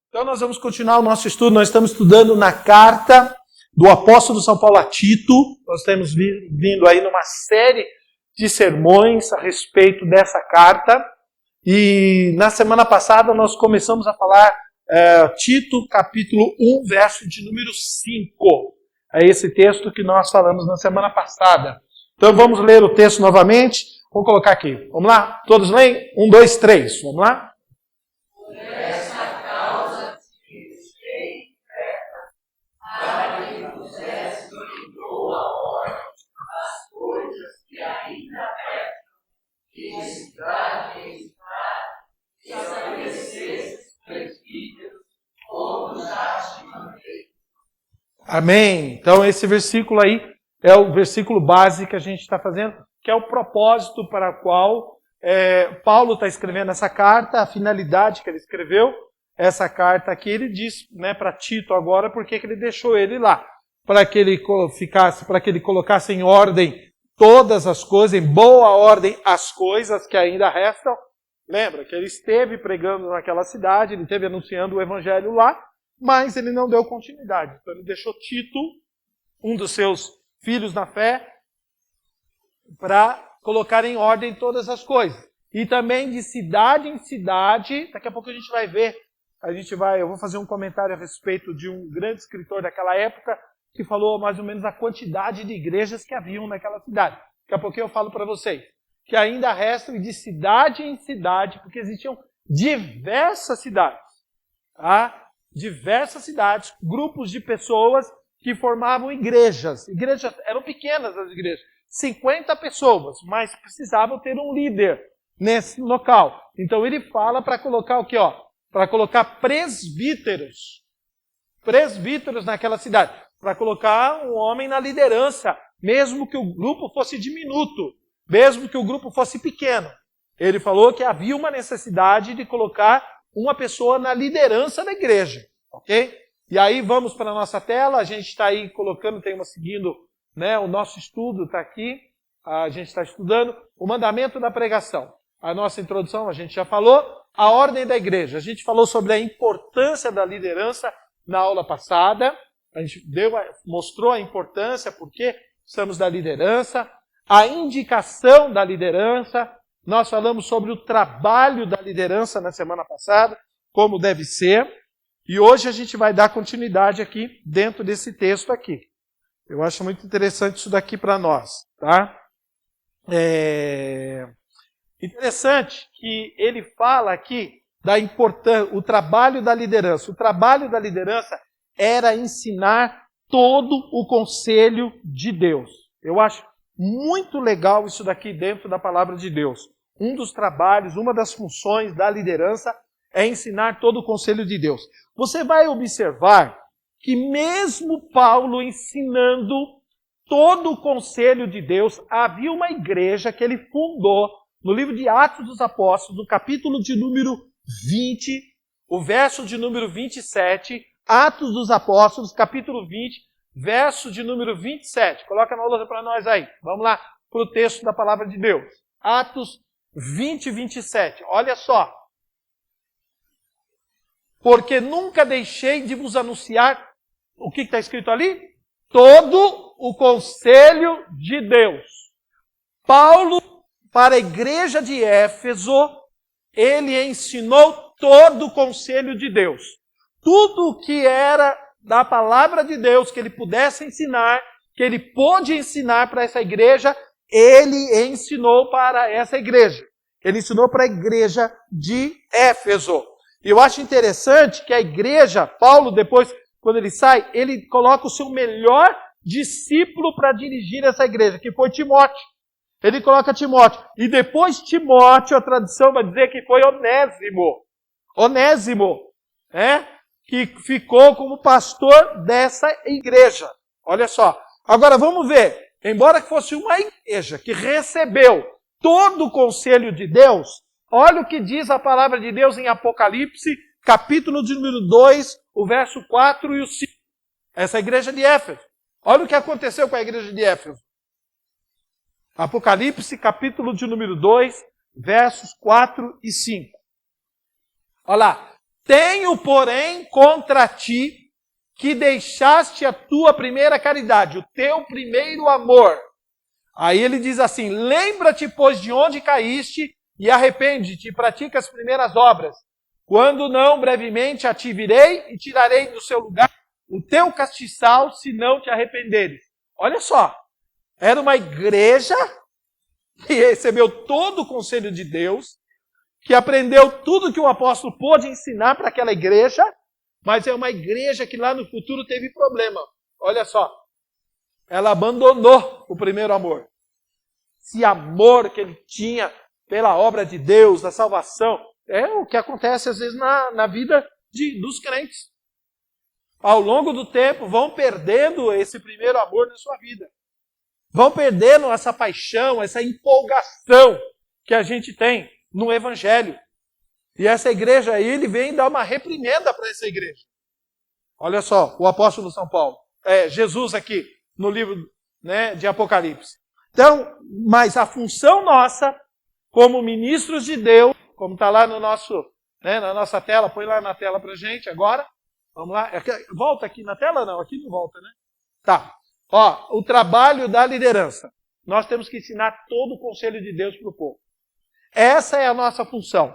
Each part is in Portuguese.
Então nós vamos continuar o nosso estudo. Nós estamos estudando na carta do apóstolo São Paulo a Tito. Nós temos vindo aí numa série de sermões a respeito dessa carta. E na semana passada nós começamos a falar Tito, capítulo 1, verso de número 5. É esse texto que nós falamos na semana passada. Então vamos ler o texto novamente. Vamos colocar aqui. Vamos lá? Todos leem? 1, 2, 3. Vamos lá? Por essa causa te deixei para que pusesse em boa ordem as coisas que ainda restam, e de cidade em cidade, e estabelecesse presbíteros, como já te mandei. Amém. Então esse versículo aí é o versículo base que a gente está fazendo, que é o propósito para o qual Paulo está escrevendo essa carta, a finalidade que ele escreveu essa carta aqui. Ele diz para Tito agora porque que ele deixou ele lá, para que ele colocasse em ordem todas as coisas, em boa ordem as coisas que ainda restam. Lembra que ele esteve pregando naquela cidade, ele esteve anunciando o evangelho lá, mas ele não deu continuidade. Então ele deixou Tito, um dos seus filhos na fé, para colocar em ordem todas as coisas. E também de cidade em cidade, daqui a pouco a gente vai ver, eu vou fazer um comentário a respeito de um grande escritor daquela época, que falou mais ou menos a quantidade de igrejas que haviam naquela cidade. Daqui a pouco eu falo para vocês, que ainda restam de cidade em cidade, porque existiam diversas cidades, tá? Diversas cidades, grupos de pessoas que formavam igrejas. Igrejas eram pequenas as igrejas, 50 pessoas, mas precisavam ter um líder nesse local. Então ele fala para colocar o quê? Para colocar presbíteros naquela cidade, para colocar um homem na liderança, mesmo que o grupo fosse diminuto, mesmo que o grupo fosse pequeno. Ele falou que havia uma necessidade de colocar uma pessoa na liderança da igreja, ok? E aí vamos para a nossa tela, a gente está aí colocando, seguindo, o nosso estudo está aqui, a gente está estudando o mandamento da pregação. A nossa introdução a gente já falou, a ordem da igreja. A gente falou sobre a importância da liderança na aula passada, a gente mostrou a importância, porque precisamos da liderança, a indicação da liderança. Nós falamos sobre o trabalho da liderança na semana passada, como deve ser. E hoje a gente vai dar continuidade aqui dentro desse texto aqui. Eu acho muito interessante isso daqui para nós, tá? Interessante que ele fala aqui da importância, o trabalho da liderança. O trabalho da liderança era ensinar todo o conselho de Deus. Eu acho muito legal isso daqui dentro da palavra de Deus. Um dos trabalhos, uma das funções da liderança é ensinar todo o conselho de Deus. Você vai observar que mesmo Paulo ensinando todo o conselho de Deus, havia uma igreja que ele fundou no livro de Atos dos Apóstolos, no capítulo de número 20, o verso de número 27, Atos dos Apóstolos, capítulo 20, verso de número 27. Coloca na lousa para nós aí. Vamos lá para o texto da palavra de Deus. Atos 20, 27. Olha só. Porque nunca deixei de vos anunciar, o que está escrito ali? Todo o conselho de Deus. Paulo, para a igreja de Éfeso, ele ensinou todo o conselho de Deus. Tudo o que era da palavra de Deus que ele pudesse ensinar, que ele pôde ensinar para essa igreja, ele ensinou para essa igreja. Ele ensinou para a igreja de Éfeso. E eu acho interessante que a igreja, Paulo, depois, quando ele sai, ele coloca o seu melhor discípulo para dirigir essa igreja, que foi Timóteo. Ele coloca Timóteo. E depois Timóteo, a tradição vai dizer que foi Onésimo. Onésimo, que ficou como pastor dessa igreja. Olha só. Agora vamos ver. Embora fosse uma igreja que recebeu todo o conselho de Deus, olha o que diz a palavra de Deus em Apocalipse, capítulo de número 2, o verso 4 e o 5. Essa igreja de Éfeso. Olha o que aconteceu com a igreja de Éfeso. Apocalipse, capítulo de número 2, versos 4 e 5. Olha lá. Tenho, porém, contra ti que deixaste a tua primeira caridade, o teu primeiro amor. Aí ele diz assim, lembra-te, pois, de onde caíste e arrepende-te e pratica as primeiras obras. Quando não, brevemente a ti virei e tirarei do seu lugar o teu castiçal, se não te arrependeres. Olha só, era uma igreja que recebeu todo o conselho de Deus, que aprendeu tudo que o apóstolo pôde ensinar para aquela igreja, mas é uma igreja que lá no futuro teve problema. Olha só, ela abandonou o primeiro amor. Esse amor que ele tinha pela obra de Deus, da salvação, é o que acontece às vezes na vida dos crentes. Ao longo do tempo vão perdendo esse primeiro amor na sua vida. Vão perdendo essa paixão, essa empolgação que a gente tem no Evangelho. E essa igreja aí, ele vem dar uma reprimenda para essa igreja. Olha só, o apóstolo São Paulo. Jesus aqui, no livro, né, de Apocalipse. Então, mas a função nossa, como ministros de Deus, como está lá no nosso, né, na nossa tela, põe lá na tela para a gente agora. Vamos lá. Volta aqui na tela? Não, aqui não volta, né? Tá. Ó, o trabalho da liderança. Nós temos que ensinar todo o conselho de Deus para o povo. Essa é a nossa função.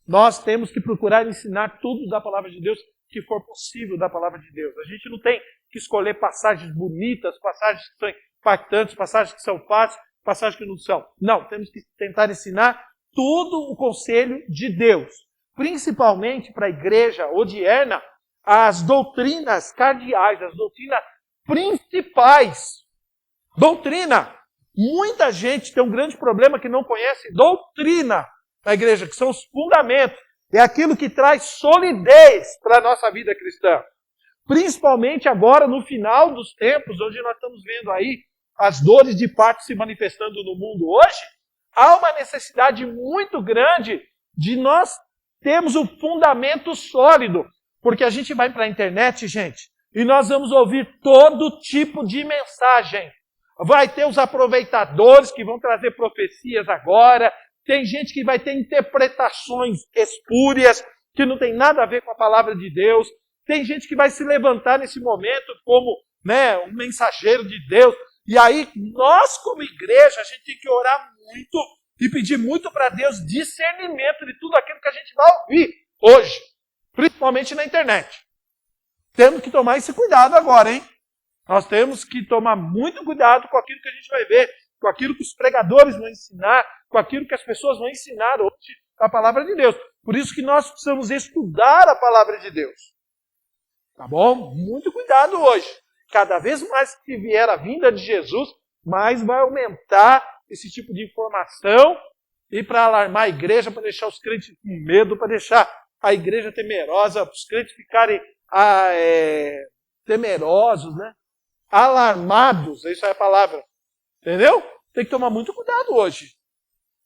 Nós temos que procurar ensinar tudo da palavra de Deus que for possível da palavra de Deus. A gente não tem que escolher passagens bonitas, passagens que são impactantes, passagens que são fáceis, passagens que não são. Não, temos que tentar ensinar todo o conselho de Deus. Principalmente para a igreja odierna, as doutrinas cardeais, as doutrinas principais. Doutrina. Muita gente tem um grande problema que não conhece doutrina na igreja, que são os fundamentos. É aquilo que traz solidez para a nossa vida cristã. Principalmente agora, no final dos tempos, onde nós estamos vendo aí as dores de parto se manifestando no mundo hoje, há uma necessidade muito grande de nós termos um fundamento sólido. Porque a gente vai para a internet, gente, e nós vamos ouvir todo tipo de mensagem. Vai ter os aproveitadores que vão trazer profecias agora. Tem gente que vai ter interpretações espúrias, que não tem nada a ver com a palavra de Deus. Tem gente que vai se levantar nesse momento como, né, um mensageiro de Deus. E aí, nós como igreja, a gente tem que orar muito e pedir muito para Deus discernimento de tudo aquilo que a gente vai ouvir hoje. Principalmente na internet. Temos que tomar esse cuidado agora, hein? Nós temos que tomar muito cuidado com aquilo que a gente vai ver, com aquilo que os pregadores vão ensinar, com aquilo que as pessoas vão ensinar hoje a palavra de Deus. Por isso que nós precisamos estudar a palavra de Deus. Tá bom? Muito cuidado hoje. Cada vez mais que vier a vinda de Jesus, mais vai aumentar esse tipo de informação e para alarmar a igreja, para deixar os crentes com medo, para deixar a igreja temerosa, para os crentes ficarem temerosos, né? Alarmados, essa é a palavra. Entendeu? Tem que tomar muito cuidado hoje.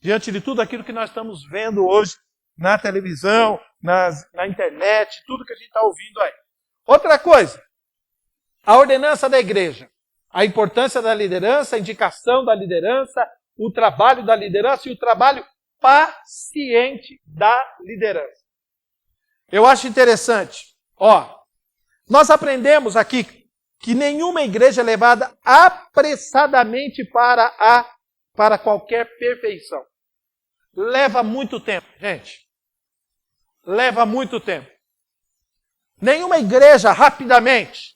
Diante de tudo aquilo que nós estamos vendo hoje na televisão, na internet, tudo que a gente está ouvindo aí. Outra coisa, a ordenança da igreja. A importância da liderança, a indicação da liderança, o trabalho da liderança e o trabalho paciente da liderança. Eu acho interessante. Ó, nós aprendemos aqui que nenhuma igreja é levada apressadamente para qualquer perfeição. Leva muito tempo, gente. Leva muito tempo. Nenhuma igreja, rapidamente,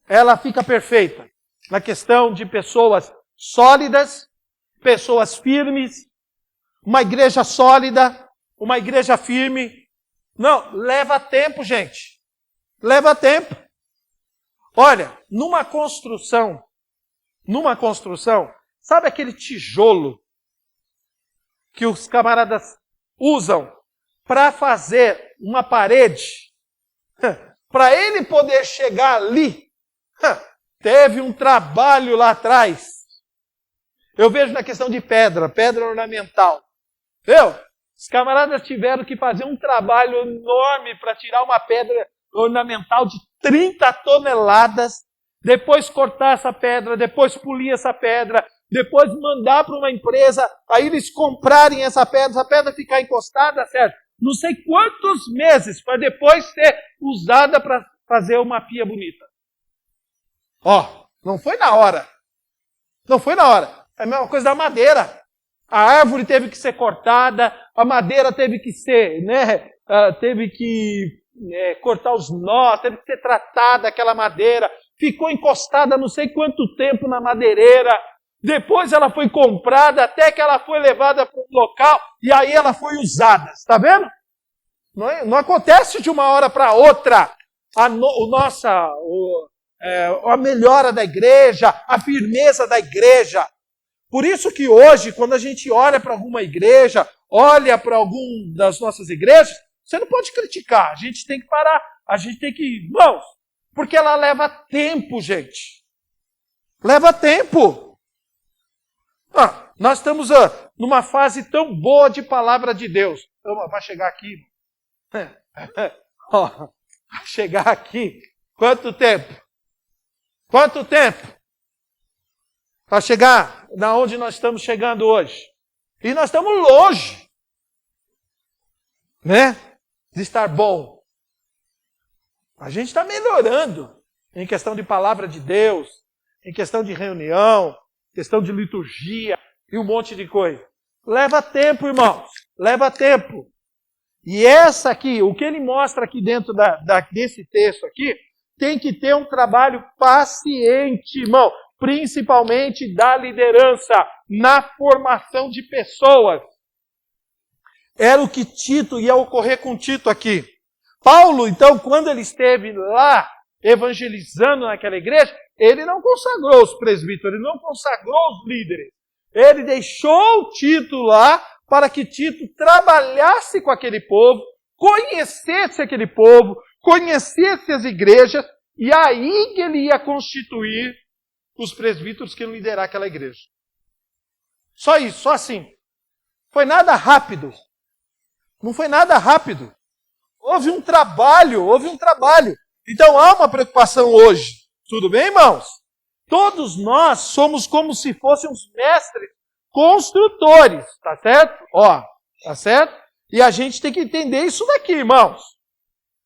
ela fica perfeita. Na questão de pessoas sólidas, pessoas firmes, uma igreja sólida, uma igreja firme. Não, leva tempo, gente. Leva tempo. Olha, numa construção, sabe aquele tijolo que os camaradas usam para fazer uma parede? Para ele poder chegar ali, teve um trabalho lá atrás. Eu vejo na questão de pedra ornamental. Viu? Os camaradas tiveram que fazer um trabalho enorme para tirar uma pedra ornamental de 30 toneladas, depois cortar essa pedra, depois polir essa pedra, depois mandar para uma empresa, aí eles comprarem essa pedra ficar encostada, certo? não sei quantos meses para depois ser usada para fazer uma pia bonita. Não foi na hora. Não foi na hora. É a mesma coisa da madeira. A árvore teve que ser cortada, a madeira teve que ser, teve que cortar os nós, teve que ser tratada aquela madeira, ficou encostada não sei quanto tempo na madeireira, depois ela foi comprada até que ela foi levada para um local e aí ela foi usada. Está vendo? Não acontece de uma hora para outra a melhora da igreja, a firmeza da igreja. Por isso que hoje, quando a gente olha para alguma igreja, olha para alguma das nossas igrejas, você não pode criticar, a gente tem que parar, a gente tem que, irmãos, porque ela leva tempo, gente. Leva tempo. Nós estamos numa fase tão boa de palavra de Deus. Vai chegar aqui. Vai chegar aqui. Quanto tempo? Quanto tempo? Para chegar na onde nós estamos chegando hoje. E nós estamos longe, de estar bom. A gente está melhorando em questão de palavra de Deus, em questão de reunião, questão de liturgia e um monte de coisa. Leva tempo, irmãos. Leva tempo. E essa aqui, o que ele mostra aqui dentro desse texto aqui, tem que ter um trabalho paciente, irmão. Principalmente da liderança, na formação de pessoas. Era o que Tito ia ocorrer com Tito aqui. Paulo, então, quando ele esteve lá evangelizando naquela igreja, ele não consagrou os presbíteros, ele não consagrou os líderes. Ele deixou Tito lá para que Tito trabalhasse com aquele povo, conhecesse aquele povo, conhecesse as igrejas, e aí que ele ia constituir os presbíteros que iam liderar aquela igreja. Só isso, só assim. Foi nada rápido. Não foi nada rápido. Houve um trabalho. Então há uma preocupação hoje. Tudo bem, irmãos? Todos nós somos como se fôssemos mestres construtores, tá certo? Tá certo? E a gente tem que entender isso daqui, irmãos.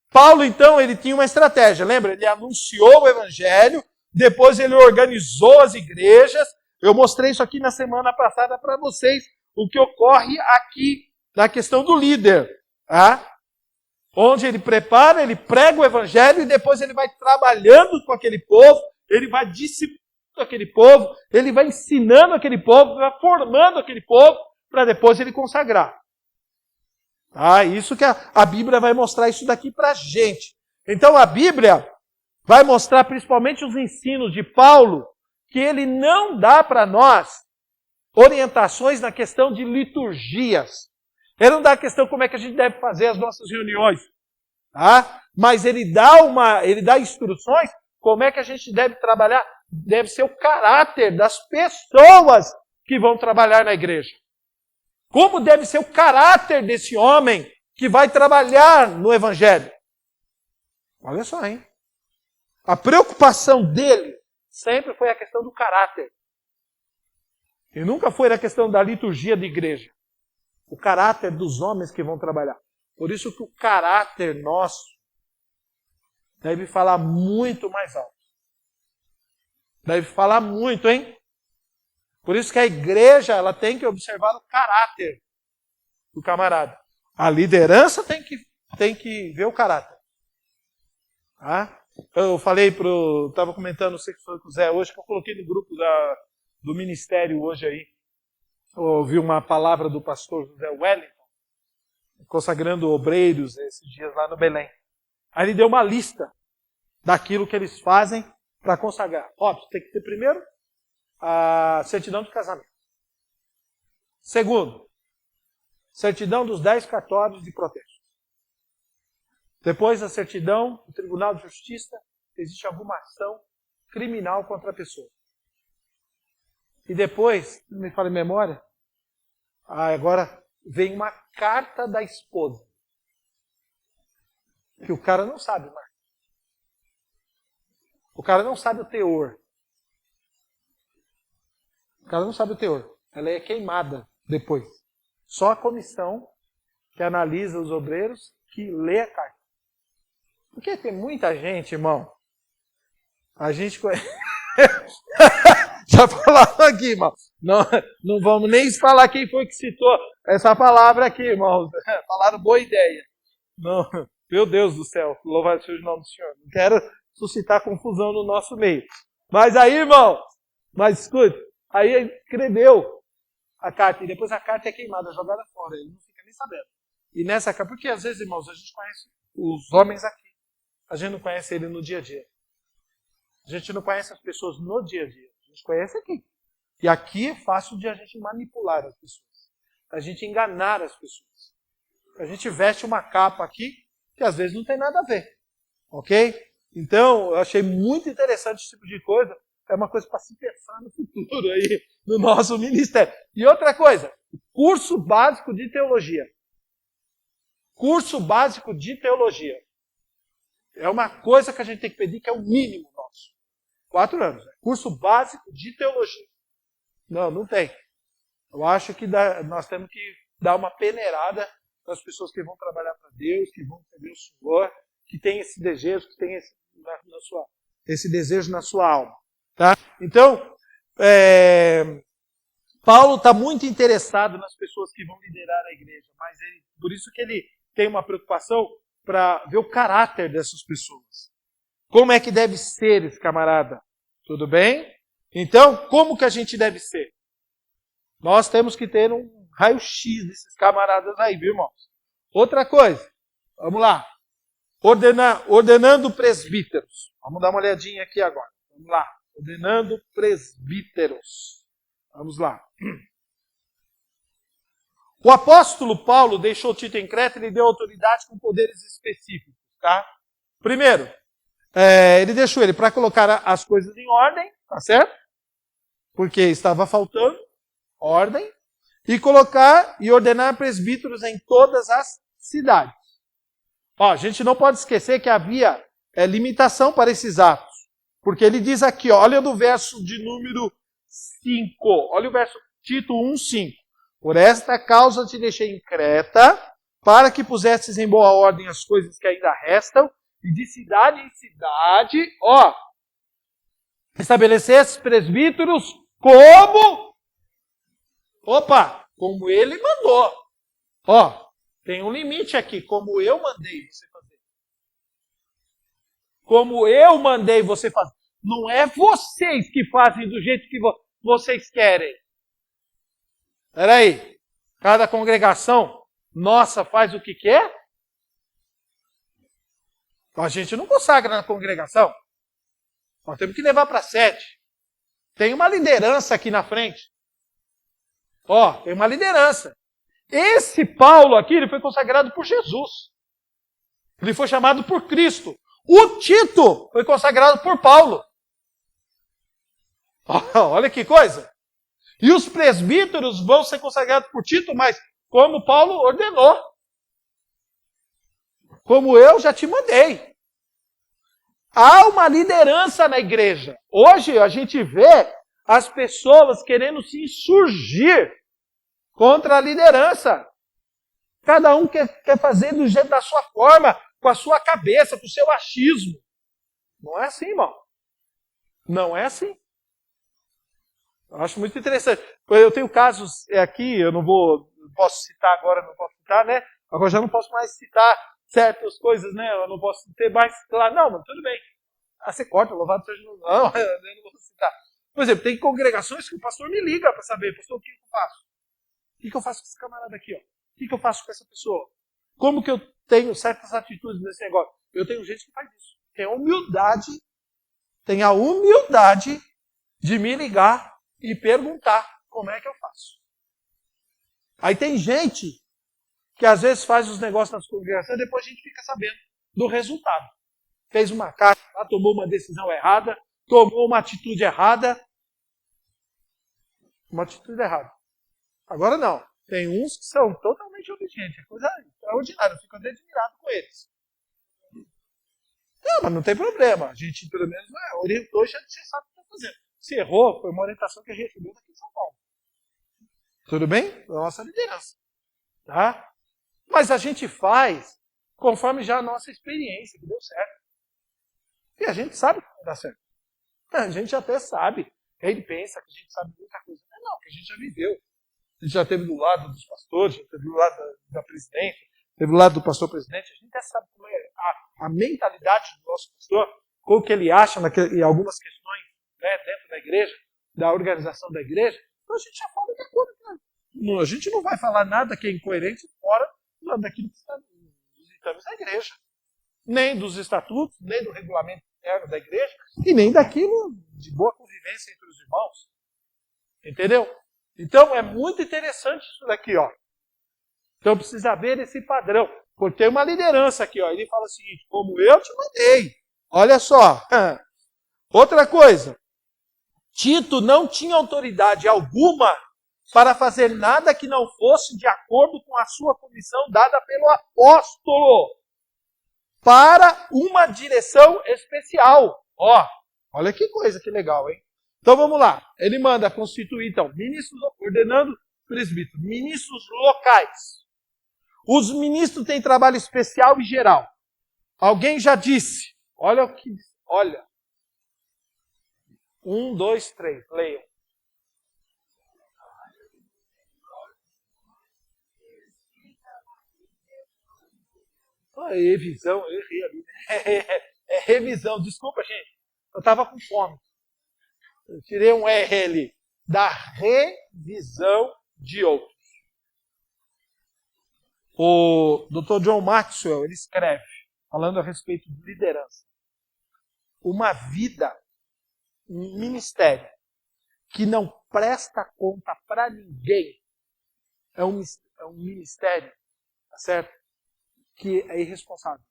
Paulo, então, ele tinha uma estratégia. Lembra? Ele anunciou o evangelho, depois ele organizou as igrejas. Eu mostrei isso aqui na semana passada para vocês, o que ocorre aqui na questão do líder. Onde ele prepara, ele prega o evangelho e depois ele vai trabalhando com aquele povo, ele vai disciplinando aquele povo, ele vai ensinando aquele povo, vai formando aquele povo para depois ele consagrar. Isso que a Bíblia vai mostrar isso daqui para a gente. Então a Bíblia vai mostrar principalmente os ensinos de Paulo, que ele não dá para nós orientações na questão de liturgias. Ele não dá a questão como é que a gente deve fazer as nossas reuniões. Mas ele dá instruções como é que a gente deve trabalhar. Deve ser o caráter das pessoas que vão trabalhar na igreja. Como deve ser o caráter desse homem que vai trabalhar no evangelho. Olha só, hein? A preocupação dele sempre foi a questão do caráter. E nunca foi a questão da liturgia da igreja. O caráter dos homens que vão trabalhar. Por isso que o caráter nosso deve falar muito mais alto. Deve falar muito, hein? Por isso que a igreja ela tem que observar o caráter do camarada. A liderança tem que ver o caráter. Eu falei estava comentando, não sei se foi com o Zé hoje, que eu coloquei no grupo do ministério hoje aí. Eu ouvi uma palavra do pastor José Wellington, consagrando obreiros esses dias lá no Belém. Aí ele deu uma lista daquilo que eles fazem para consagrar. Óbvio, tem que ter primeiro a certidão de casamento. Segundo, certidão dos 10 cartórios de protesto. Depois a certidão do Tribunal de Justiça, existe alguma ação criminal contra a pessoa. E depois, não me fala em memória, agora vem uma carta da esposa. Que o cara não sabe mais. O cara não sabe o teor. O cara não sabe o teor. Ela é queimada depois. Só a comissão, que analisa os obreiros, que lê a carta. Porque tem muita gente, irmão. A gente conhece... Já falaram aqui, irmão. Não vamos nem falar quem foi que citou essa palavra aqui, irmão. Falaram boa ideia. Não, meu Deus do céu, louvado seja o nome do Senhor. Não quero suscitar confusão no nosso meio. Mas aí, irmão, escute, aí ele escreveu a carta, e depois a carta é queimada, jogada fora, ele não fica nem sabendo. E nessa carta, porque às vezes, irmãos, a gente conhece os homens aqui, a gente não conhece ele no dia a dia. A gente não conhece as pessoas no dia a dia, a gente conhece aqui. E aqui é fácil de a gente manipular as pessoas, a gente enganar as pessoas. A gente veste uma capa aqui que às vezes não tem nada a ver. Ok? Então, eu achei muito interessante esse tipo de coisa. É uma coisa para se pensar no futuro aí, no nosso ministério. E outra coisa, curso básico de teologia. Curso básico de teologia. É uma coisa que a gente tem que pedir, que é o mínimo nosso. 4 anos. Curso básico de teologia. Não tem. Eu acho que nós temos que dar uma peneirada nas pessoas que vão trabalhar para Deus, que vão servir o Senhor, que tem esse desejo, que tem esse desejo na sua alma. Tá? Então, Paulo está muito interessado nas pessoas que vão liderar a igreja, mas por isso que ele tem uma preocupação para ver o caráter dessas pessoas. Como é que deve ser esse camarada? Tudo bem? Então, como que a gente deve ser? Nós temos que ter um raio-x desses camaradas aí, viu, irmãos? Outra coisa, vamos lá. Ordenando presbíteros. Vamos dar uma olhadinha aqui agora. Vamos lá. Ordenando presbíteros. Vamos lá. O apóstolo Paulo deixou Tito em Creta e lhe deu autoridade com poderes específicos. Tá? Primeiro, ele deixou ele para colocar as coisas em ordem, tá certo? Porque estava faltando ordem. E colocar e ordenar presbíteros em todas as cidades. Ó, a gente não pode esquecer que havia limitação para esses atos. Porque ele diz aqui, ó, olha do verso de número 5. Olha o verso Tito 1:5. Por esta causa te deixei em Creta, para que pusesses em boa ordem as coisas que ainda restam, e de cidade em cidade, ó, estabelecesses presbíteros como ele mandou. Ó, tem um limite aqui, como eu mandei você fazer. Como eu mandei você fazer. Não é vocês que fazem do jeito que vocês querem. Espera aí. Cada congregação nossa faz o que quer? A gente não consagra na congregação. Nós temos que levar para a sede. Tem uma liderança aqui na frente. Ó, tem uma liderança. Esse Paulo aqui, ele foi consagrado por Jesus. Ele foi chamado por Cristo. O Tito foi consagrado por Paulo. Olha que coisa. E os presbíteros vão ser consagrados por Tito, mas como Paulo ordenou. Como eu já te mandei. Há uma liderança na igreja. Hoje a gente vê as pessoas querendo se insurgir contra a liderança. Cada um quer fazer do jeito da sua forma, com a sua cabeça, com o seu achismo. Não é assim, irmão. Não é assim. Eu acho muito interessante. Eu tenho casos aqui, eu não posso citar agora, não posso citar, né? Agora já não posso mais citar certas coisas, né? Eu não posso ter mais claro. Não, mas tudo bem. Você corta, louvado seja o nome. Não, eu não vou citar. Por exemplo, tem congregações que o pastor me liga para saber, pastor, o que eu faço? O que eu faço com esse camarada aqui? Ó? O que eu faço com essa pessoa? Como que eu tenho certas atitudes nesse negócio? Eu tenho gente que faz isso. Tem a humildade de me ligar e perguntar como é que eu faço. Aí tem gente que às vezes faz os negócios nas congregações e depois a gente fica sabendo do resultado. Fez uma carta, tomou uma decisão errada, tomou uma atitude errada. Uma atitude errada. Agora não. Tem uns que são totalmente obedientes. É coisa extraordinária. Eu fico até admirado com eles. Não, mas não tem problema. A gente, pelo menos, orientou e já sabe o que está fazendo. Se errou, foi uma orientação que a gente recebeu daqui de São Paulo. Tudo bem? Da nossa liderança. Tá? Mas a gente faz conforme já a nossa experiência, que deu certo. E a gente sabe que vai dar certo. A gente até sabe. Ele pensa que a gente sabe muita coisa. Não, que a gente já viveu. A gente já esteve do lado dos pastores, já esteve do lado da presidência, esteve do lado do pastor presidente. A gente até sabe como é a mentalidade do nosso pastor, o que ele acha em algumas questões, né, dentro da igreja, da organização da igreja. Então a gente já fala de acordo. Né? A gente não vai falar nada que é incoerente fora daquilo que está nos ditames da igreja. Nem dos estatutos, nem do regulamento interno da igreja, e nem daquilo de boa convivência entre os irmãos. Entendeu? Então é muito interessante isso daqui, ó. Então precisa ver esse padrão. Porque tem uma liderança aqui, ó. Ele fala o seguinte: como eu te mandei. Olha só. Outra coisa. Tito não tinha autoridade alguma para fazer nada que não fosse de acordo com a sua comissão dada pelo apóstolo para uma direção especial. Ó, olha que coisa que legal, hein? Então vamos lá. Ele manda constituir, então, ministros, ordenando presbíteros, ministros locais. Os ministros têm trabalho especial e geral. Alguém já disse. Olha o que. Olha. 1, 2, 3. Leiam. Revisão, eu errei ali. É revisão, desculpa, gente. Eu estava com fome. Eu tirei um R ali. Da revisão de outros. O Dr. John Maxwell, ele escreve, falando a respeito de liderança. Uma vida, um ministério, que não presta conta para ninguém, é um ministério, tá certo? Que é irresponsável.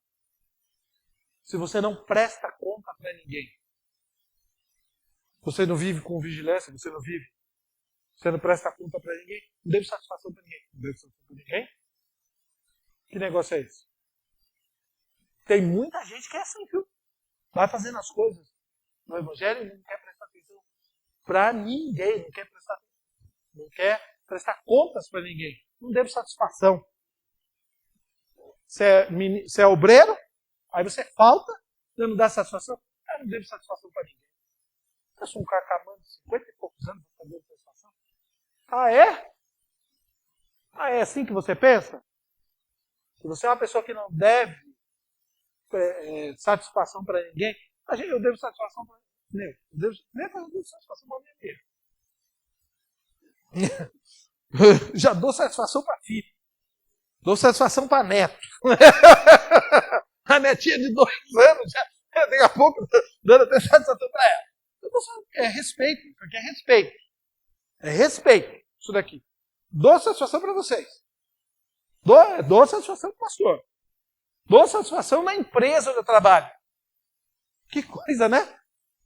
Se você não presta conta para ninguém, você não vive com vigilância, você não presta conta para ninguém, não deve satisfação para ninguém. Não deve satisfação para ninguém? Que negócio é esse? Tem muita gente que é assim, viu? Vai fazendo as coisas no Evangelho e não quer prestar atenção para ninguém, não quer prestar contas para ninguém. Não deve satisfação. Você é obreiro, aí você falta, você não dá satisfação. Eu não devo satisfação para ninguém. Eu sou um cara acabando de 50 e poucos anos para fazer satisfação. Ah, é? Ah, é assim que você pensa? Se você é uma pessoa que não deve satisfação para ninguém, eu devo satisfação para ninguém. Eu devo satisfação para mim mesmo. Já dou satisfação para filho. Dou satisfação para neto. A netinha de 2 anos, já, daqui a pouco, dando até satisfação para ela. É respeito, porque é respeito. É respeito, isso daqui. Dou satisfação para vocês. Dou satisfação para o pastor. Dou satisfação na empresa onde eu trabalho. Que coisa, né?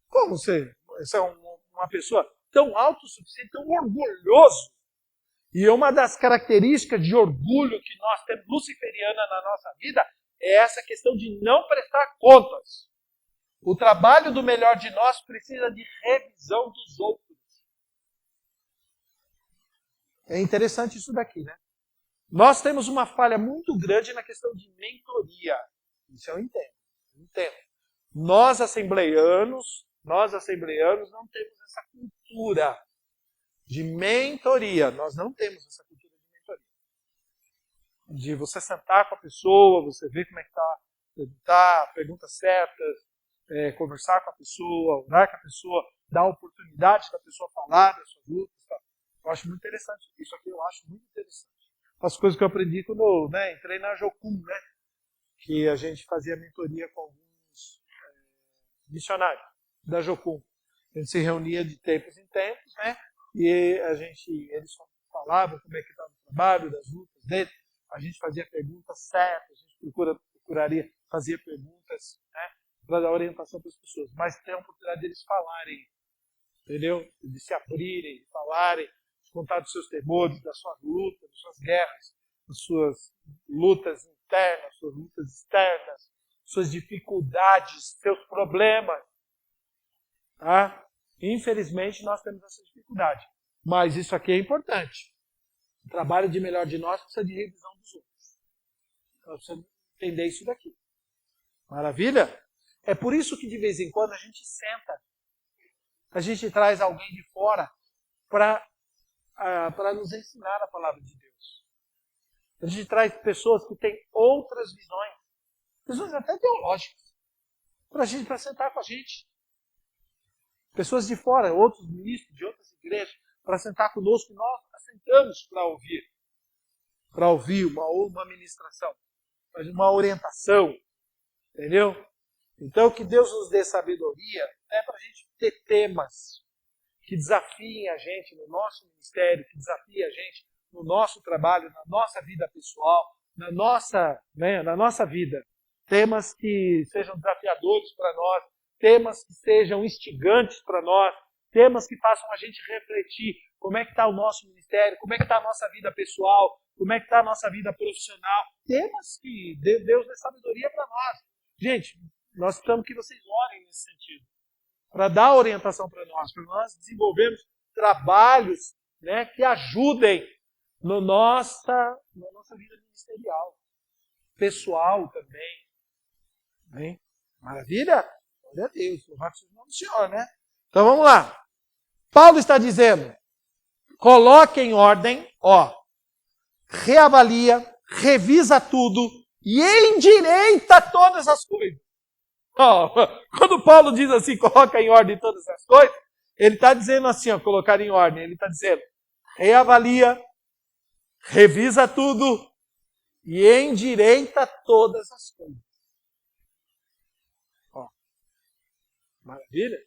Como você é uma pessoa tão autossuficiente, tão orgulhoso. E uma das características de orgulho que nós temos luciferiana na nossa vida é essa questão de não prestar contas. O trabalho do melhor de nós precisa de revisão dos outros. É interessante isso daqui, né? Nós temos uma falha muito grande na questão de mentoria. Isso eu entendo. Nós assembleianos não temos essa cultura de mentoria. Nós não temos essa cultura de mentoria. De você sentar com a pessoa, você ver como é que está, perguntar perguntas certas, conversar com a pessoa, orar com a pessoa, dar a oportunidade da pessoa falar das suas lutas. Tá? Eu acho muito interessante. Isso aqui eu acho muito interessante. As coisas que eu aprendi quando entrei na Jocum, né? Que a gente fazia mentoria com alguns missionários da Jocum. A gente se reunia de tempos em tempos, né? E eles falavam como é que estava o trabalho, das lutas dele. A gente fazia perguntas certas, a gente procuraria fazer perguntas, né? Para dar orientação para as pessoas. Mas tem a oportunidade deles falarem, entendeu? De se abrirem, de falarem, de contar dos seus temores, das suas lutas, das suas guerras, das suas lutas internas, suas lutas externas, suas dificuldades, seus problemas. Tá? Infelizmente, nós temos essa dificuldade. Mas isso aqui é importante. O trabalho de melhor de nós precisa de revisão dos outros. Nós precisamos entender isso daqui. Maravilha? É por isso que de vez em quando a gente senta, a gente traz alguém de fora para nos ensinar a palavra de Deus. A gente traz pessoas que têm outras visões, pessoas até teológicas, para sentar com a gente. Pessoas de fora, outros ministros de outras igrejas, para sentar conosco e nós assentamos para ouvir uma ministração, uma orientação, entendeu? Então que Deus nos dê sabedoria para a gente ter temas que desafiem a gente no nosso ministério, que desafiem a gente no nosso trabalho, na nossa vida pessoal, na nossa vida. Temas que sejam desafiadores para nós, temas que sejam instigantes para nós, temas que façam a gente refletir como é que está o nosso ministério, como é que está a nossa vida pessoal, como é que está a nossa vida profissional. Temas que Deus dê sabedoria para nós. Gente, nós precisamos que vocês orem nesse sentido, para dar orientação para nós desenvolvermos trabalhos, né, que ajudem na nossa vida ministerial, pessoal também. Bem, maravilha? Glória a Deus, louvado seja o nome do Senhor, né? Então vamos lá. Paulo está dizendo, coloque em ordem, reavalia, revisa tudo e endireita todas as coisas. Quando Paulo diz assim, coloca em ordem todas as coisas, ele está dizendo assim, colocar em ordem, ele está dizendo, reavalia, revisa tudo e endireita todas as coisas. Maravilha?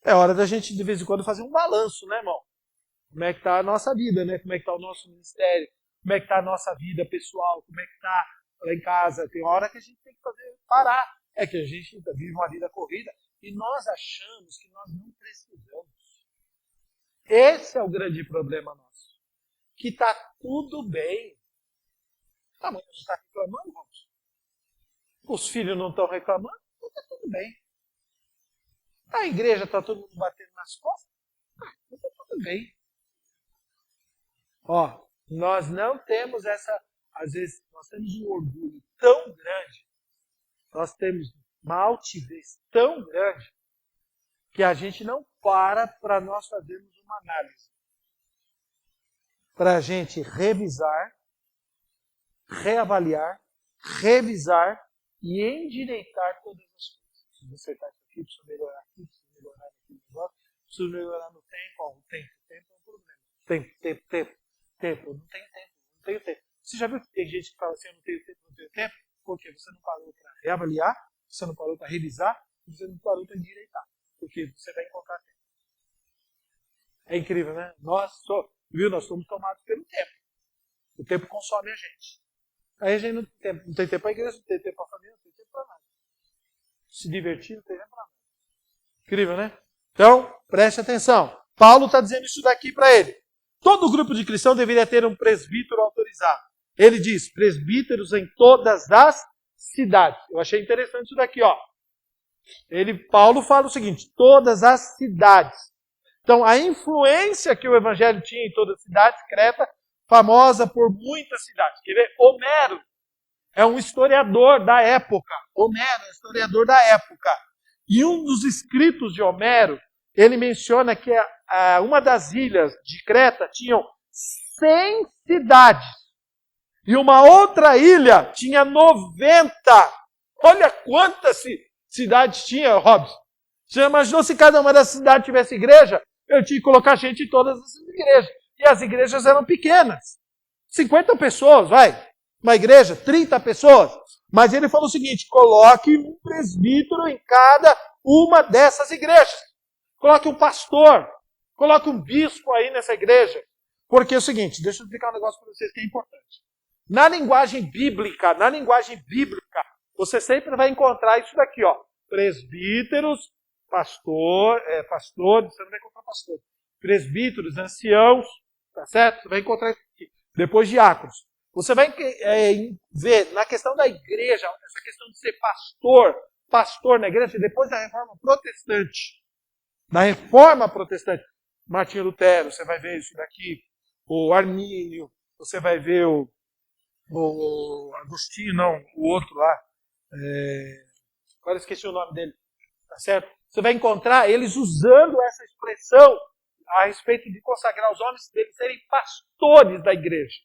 É hora da gente, de vez em quando, fazer um balanço, né, irmão? Como é que está a nossa vida, né? Como é que está o nosso ministério? Como é que está a nossa vida pessoal? Como é que está lá em casa? Tem hora que a gente tem que parar. É que a gente vive uma vida corrida e nós achamos que nós não precisamos. Esse é o grande problema nosso. Que está tudo bem. A mãe não está reclamando, irmãos? Os filhos não estão reclamando? Então está tudo bem. A igreja está todo mundo batendo nas costas? Então está tudo bem. Nós não temos às vezes, nós temos um orgulho tão grande, nós temos uma altivez tão grande, que a gente não para nós fazermos uma análise. Para a gente revisar, reavaliar, revisar e endireitar todas as coisas. Preciso acertar isso aqui, preciso melhorar aqui, preciso melhorar aqui, preciso melhorar no tempo. O tempo é um problema. Tempo. Eu não tenho tempo. Você já viu que tem gente que fala assim, eu não tenho tempo? Porque você não parou para reavaliar, você não parou para revisar, você não parou para endireitar. Porque você vai encontrar tempo. É incrível, né? Nós somos tomados pelo tempo. O tempo consome a gente. Aí a gente não tem tempo para a igreja, não tem tempo para a família, não tem tempo para nada. Se divertir, não tem tempo para nada. Incrível, né? Então, preste atenção. Paulo está dizendo isso daqui para ele. Todo grupo de cristãos deveria ter um presbítero autorizado. Ele diz, presbíteros em todas as cidades. Eu achei interessante isso daqui, Paulo fala o seguinte, todas as cidades. Então, a influência que o evangelho tinha em todas as cidades, Creta, famosa por muitas cidades. Quer ver? Homero é um historiador da época. E um dos escritos de Homero, ele menciona que uma das ilhas de Creta tinham 100 cidades. E uma outra ilha tinha 90. Olha quantas cidades tinha, Robson. Você já imaginou se cada uma dessas cidades tivesse igreja? Eu tinha que colocar gente em todas essas igrejas. E as igrejas eram pequenas. 50 pessoas, uma igreja, 30 pessoas. Mas ele falou o seguinte, coloque um presbítero em cada uma dessas igrejas. Coloque um pastor, coloque um bispo aí nessa igreja. Porque é o seguinte, deixa eu explicar um negócio para vocês que é importante. Na linguagem bíblica, você sempre vai encontrar isso daqui, presbíteros, pastores, você não vai encontrar pastor. Presbíteros, anciãos, tá certo? Você vai encontrar isso aqui. Depois diáconos. Você vai ver na questão da igreja, essa questão de ser pastor na igreja, depois da reforma protestante. Na reforma protestante, Martinho Lutero, você vai ver isso daqui, o Armínio, você vai ver o o Agostinho, não, o outro lá, agora esqueci o nome dele, tá certo? Você vai encontrar eles usando essa expressão a respeito de consagrar os homens, deles serem pastores da igreja.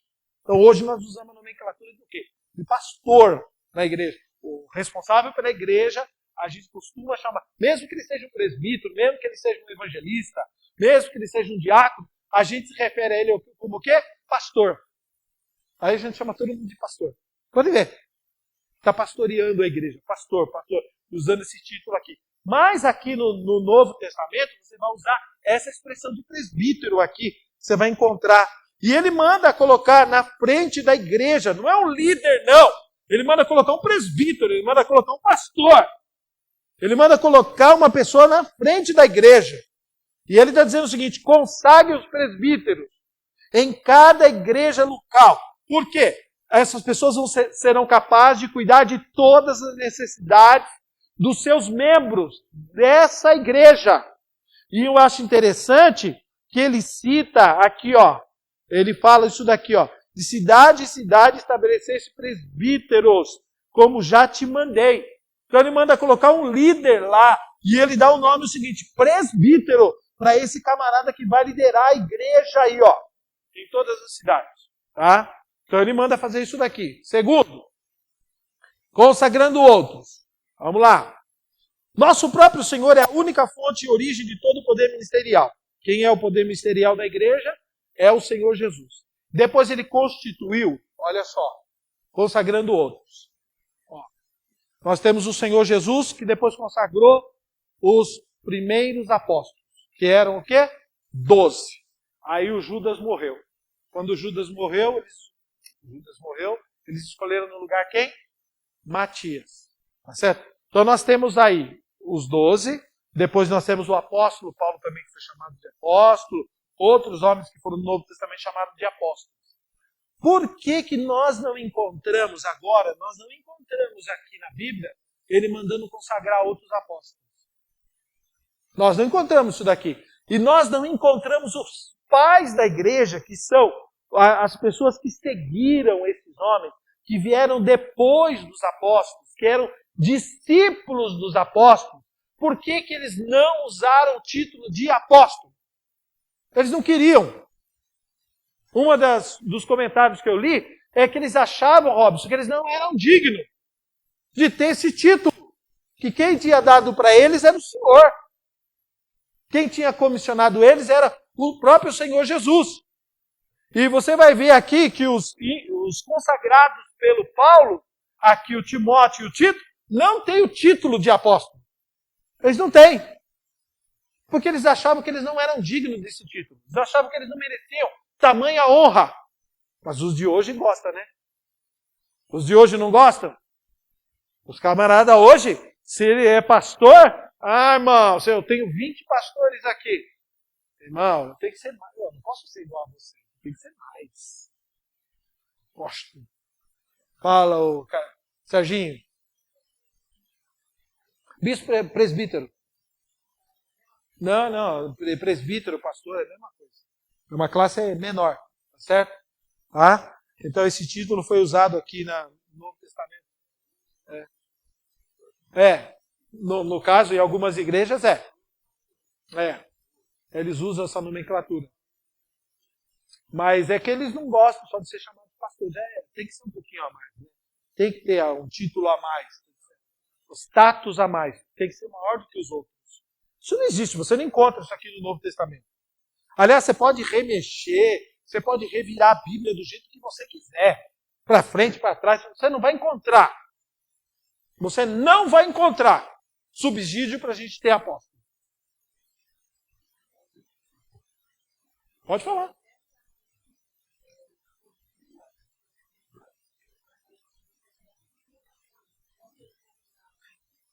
Então hoje nós usamos a nomenclatura do quê? De pastor na igreja. O responsável pela igreja, a gente costuma chamar, mesmo que ele seja um presbítero, mesmo que ele seja um evangelista, mesmo que ele seja um diácono, a gente se refere a ele como o quê? Pastor. Aí a gente chama todo mundo de pastor. Pode ver. Está pastoreando a igreja. Pastor, usando esse título aqui. Mas aqui no Novo Testamento, você vai usar essa expressão de presbítero aqui. Você vai encontrar. E ele manda colocar na frente da igreja. Não é um líder, não. Ele manda colocar um presbítero. Ele manda colocar um pastor. Ele manda colocar uma pessoa na frente da igreja. E ele está dizendo o seguinte: consagre os presbíteros em cada igreja local. Por quê? Essas pessoas serão capazes de cuidar de todas as necessidades dos seus membros dessa igreja. E eu acho interessante que ele cita aqui, ó, ele fala isso daqui, ó, de cidade em cidade estabelecesse presbíteros, como já te mandei. Então ele manda colocar um líder lá, e ele dá o nome o seguinte: presbítero, para esse camarada que vai liderar a igreja aí, ó, em todas as cidades, tá? Então ele manda fazer isso daqui. Segundo, consagrando outros. Vamos lá. Nosso próprio Senhor é a única fonte e origem de todo o poder ministerial. Quem é o poder ministerial da igreja? É o Senhor Jesus. Depois ele constituiu, olha só, consagrando outros. Ó, nós temos o Senhor Jesus, que depois consagrou os primeiros apóstolos, que eram o quê? 12. Aí o Judas morreu. Quando o Judas morreu, eles escolheram no lugar quem? Matias. Tá certo? Então nós temos aí os 12, depois nós temos o apóstolo Paulo também, que foi chamado de apóstolo, outros homens que foram no Novo Testamento chamados de apóstolos. Por que que nós não encontramos agora, nós não encontramos aqui na Bíblia, ele mandando consagrar outros apóstolos? Nós não encontramos isso daqui. E nós não encontramos os pais da igreja, que são as pessoas que seguiram esses homens, que vieram depois dos apóstolos, que eram discípulos dos apóstolos. Por que que eles não usaram o título de apóstolo? Eles não queriam. Dos comentários que eu li é que eles achavam, Robson, que eles não eram dignos de ter esse título. Que quem tinha dado para eles era o Senhor. Quem tinha comissionado eles era o próprio Senhor Jesus. E você vai ver aqui que os consagrados pelo Paulo, aqui o Timóteo e o Tito, não têm o título de apóstolo. Eles não têm. Porque eles achavam que eles não eram dignos desse título. Eles achavam que eles não mereciam tamanha honra. Mas os de hoje gostam, né? Os de hoje não gostam? Os camaradas hoje, se ele é pastor, irmão, eu tenho 20 pastores aqui. Irmão, eu tenho que ser mais. Eu não posso ser igual a você. Tem que ser mais. Gosto. Fala, o cara. Serginho. Bispo presbítero. Não. Presbítero, pastor, é a mesma coisa. Uma classe menor. Tá certo? Tá? Então esse título foi usado aqui no Novo Testamento. No caso, em algumas igrejas, eles usam essa nomenclatura. Mas é que eles não gostam só de ser chamados de pastores. Tem que ser um pouquinho a mais. Né? Tem que ter um título a mais. Um status a mais. Tem que ser maior do que os outros. Isso não existe. Você não encontra isso aqui no Novo Testamento. Aliás, você pode remexer, você pode revirar a Bíblia do jeito que você quiser. Para frente, para trás. Você não vai encontrar. Você não vai encontrar subsídio para a gente ter apóstolo. Pode falar.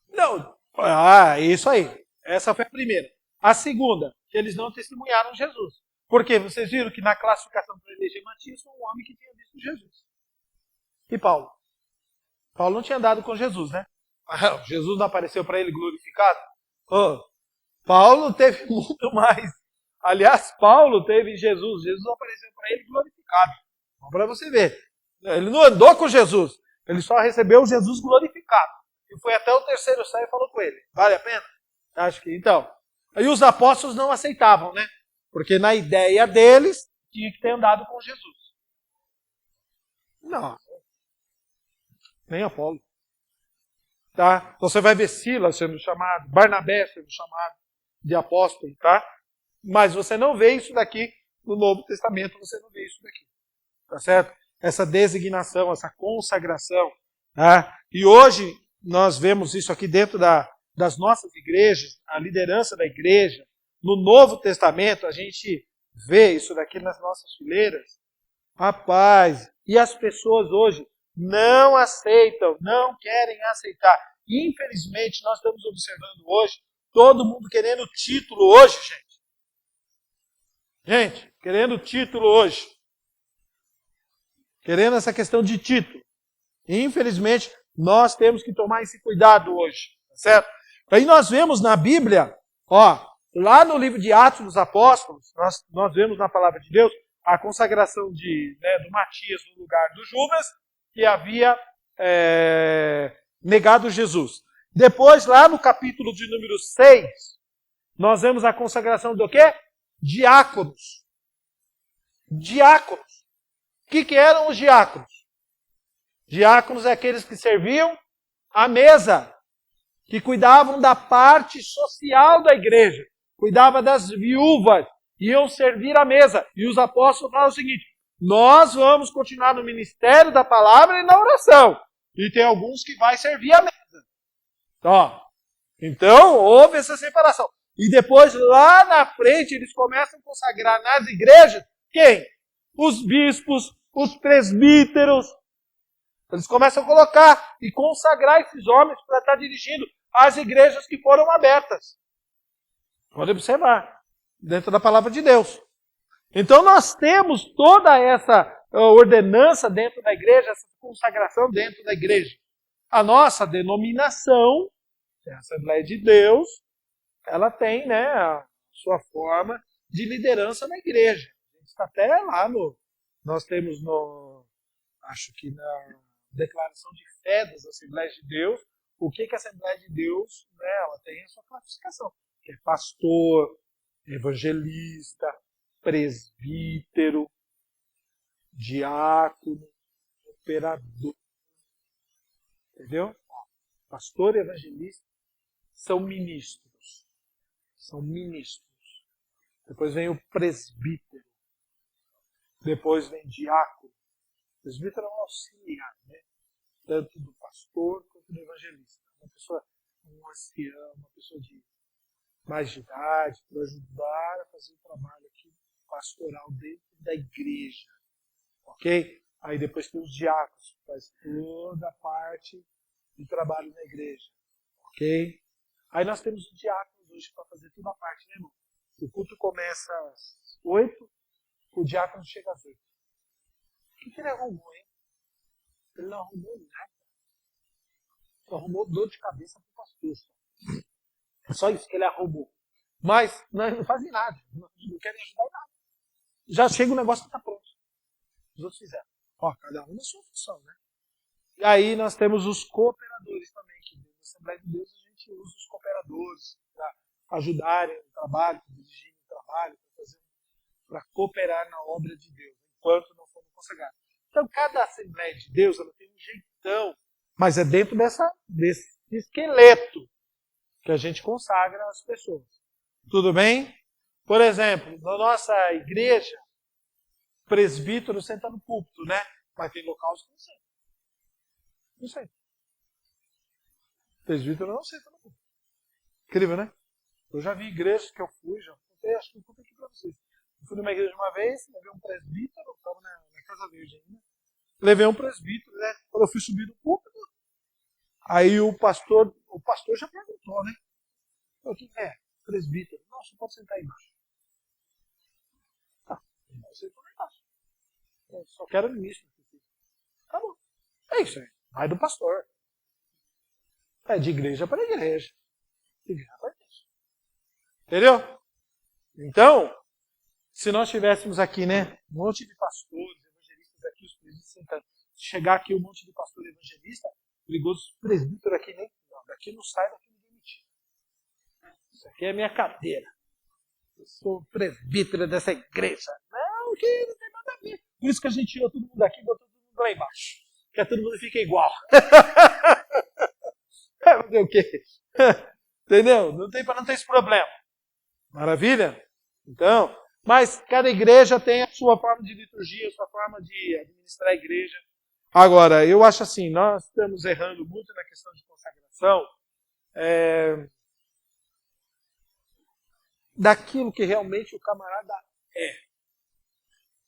Não. Isso aí. Essa foi a primeira. A segunda, que eles não testemunharam Jesus. Porque vocês viram que na classificação para eleger Matias foi um homem que tinha visto Jesus. E Paulo? Paulo não tinha andado com Jesus, né? Jesus não apareceu para ele glorificado? Paulo teve muito mais. Aliás, Paulo teve Jesus. Jesus apareceu para ele glorificado. Para você ver. Ele não andou com Jesus. Ele só recebeu Jesus glorificado. E foi até o terceiro céu e falou com ele. Vale a pena? Acho que então. Aí os apóstolos não aceitavam, né? Porque na ideia deles, tinha que ter andado com Jesus. Não. Nem Apolo. Tá? Então você vai ver Silas sendo chamado, Barnabé sendo chamado de apóstolo, tá? Mas você não vê isso daqui no Novo Testamento, você não vê isso daqui. Tá certo? Essa designação, essa consagração. Tá? E hoje nós vemos isso aqui dentro das nossas igrejas, a liderança da igreja. No Novo Testamento a gente vê isso daqui nas nossas fileiras. Rapaz, e as pessoas hoje não aceitam, não querem aceitar. Infelizmente, nós estamos observando hoje, todo mundo querendo título hoje, gente. Gente, querendo título hoje. Querendo essa questão de título. Infelizmente, nós temos que tomar esse cuidado hoje, tá certo? Aí nós vemos na Bíblia, ó, lá no livro de Atos dos Apóstolos, nós vemos na palavra de Deus a consagração do Matias no lugar do Judas, que havia negado Jesus. Depois, lá no capítulo de número 6, nós vemos a consagração do quê? Diáconos. Diáconos. O que eram os diáconos? Diáconos é aqueles que serviam à mesa, que cuidavam da parte social da igreja, cuidavam das viúvas, iam servir à mesa. E os apóstolos falam o seguinte: nós vamos continuar no ministério da palavra e na oração. E tem alguns que vai servir à mesa. Então, houve essa separação. E depois, lá na frente, eles começam a consagrar nas igrejas quem? Os bispos, os presbíteros. Eles começam a colocar e consagrar esses homens para estar dirigindo as igrejas que foram abertas. Pode observar, dentro da palavra de Deus. Então nós temos toda essa ordenança dentro da igreja, essa consagração dentro da igreja. A nossa denominação, a Assembleia de Deus, ela tem, né, a sua forma de liderança na igreja. A gente está até lá nós temos acho que na declaração de fé das Assembleias de Deus, o que a Assembleia de Deus, né, ela tem a sua classificação, que é pastor, evangelista, presbítero, diácono, operador. Entendeu? Pastor e evangelista são ministros. São ministros. Depois vem o presbítero. Depois vem diácono. O presbítero é um auxiliar, né? Tanto do pastor quanto do evangelista. Uma pessoa, um ancião, uma pessoa de mais de idade, para ajudar a fazer o trabalho aqui pastoral dentro da igreja. Ok? Aí depois tem os diáconos, que faz toda a parte de trabalho na igreja. Ok? Aí nós temos os diáconos hoje para fazer toda a parte, né, irmão? O culto começa às 8, o diácono chega às 8. O que ele arrumou, hein? Ele não arrumou nada. Só arrumou dor de cabeça para o pastor. É só isso que ele arrumou. Mas não fazem nada. Não querem ajudar em nada. Já chega o negócio que está pronto. Os outros fizeram. Ó, cada um na sua função, né? E aí nós temos os cooperadores também, que na Assembleia de Deus a gente usa os cooperadores para ajudarem no trabalho, para dirigirem o trabalho, para cooperar na obra de Deus, enquanto não for consagrado. Então cada Assembleia de Deus ela tem um jeitão, mas é dentro desse esqueleto que a gente consagra as pessoas. Tudo bem? Por exemplo, na nossa igreja, presbítero senta no púlpito, né? Mas tem locais que não senta. Não senta. Presbítero não senta no púlpito. Incrível, né? Eu já vi igrejas que eu fui, acho que eu contei aqui para vocês. Eu fui numa igreja uma vez, levei um presbítero, eu estava na Casa Verde ainda. Levei um presbítero, né? Quando eu fui subir no púlpito, aí o pastor já perguntou, né? O que é? Presbítero. Não, você pode sentar aí embaixo. Tá, você sentou lá embaixo. Eu só quero ministro. Tá bom. É isso aí. Vai do pastor. É de igreja para igreja. De igreja para igreja. Entendeu? Então, se nós tivéssemos aqui, né, um monte de pastores, evangelistas aqui, os presbíteros sentando, chegar aqui um monte de pastor evangelista, perigoso presbítero aqui, nem não, daqui não sai, daqui ninguém me tira. Isso aqui é minha cadeira. Eu sou presbítero dessa igreja. Não, que não tem nada a ver. Por isso que a gente tirou todo mundo daqui e botou todo mundo lá embaixo. Que todo mundo fica igual. Fazer o quê? Entendeu? Não tem para não ter esse problema. Maravilha? Então, mas cada igreja tem a sua forma de liturgia, a sua forma de administrar a igreja. Agora, eu acho assim, nós estamos errando muito na questão de consagração daquilo que realmente o camarada é.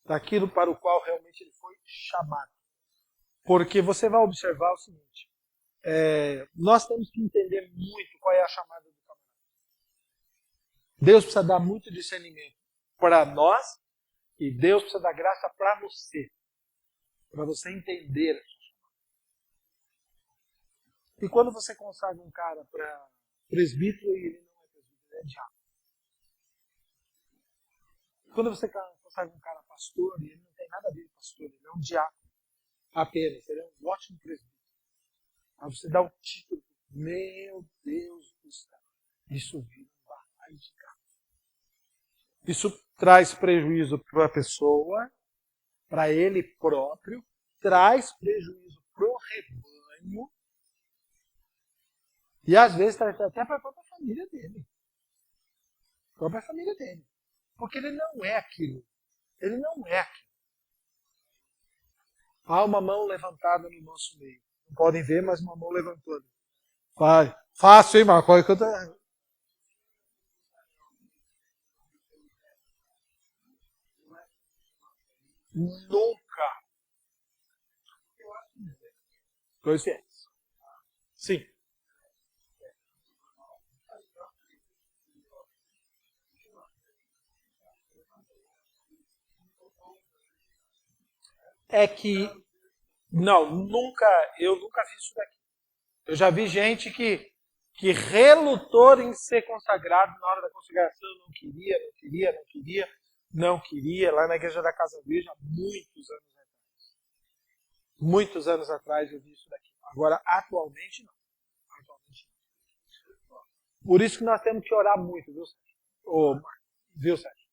Daquilo para o qual realmente ele foi chamado. Porque você vai observar o seguinte, nós temos que entender muito qual é a chamada do camarada. Deus precisa dar muito discernimento para nós e Deus precisa dar graça para você entender a sua chamada. E quando você consagra um cara para presbítero e ele não é presbítero, ele é diácono. Quando você consagra um cara pastor e ele não tem nada a ver com pastor, ele é um diácono apenas, ele é um ótimo presbítero. Aí você dá o título, meu Deus do céu, isso vira um barraio de gato. Isso traz prejuízo para a pessoa, para ele próprio, traz prejuízo para o rebanho e às vezes traz até para a própria família dele. Própria família dele. Porque ele não é aquilo. Ele não é aquilo. Há uma mão levantada no nosso meio. Não podem ver, mas uma mão levantou. Vai. Fácil, hein, Marco? Nunca. Dois fiéis. Sim. É que, não, eu nunca vi isso daqui. Eu já vi gente que relutou em ser consagrado na hora da consagração, não queria, lá na igreja da Casa Virgem, há muitos anos atrás. Muitos anos atrás eu vi isso daqui. Agora, atualmente, não. Por isso que nós temos que orar muito, viu, Sérgio? Viu, Sérgio?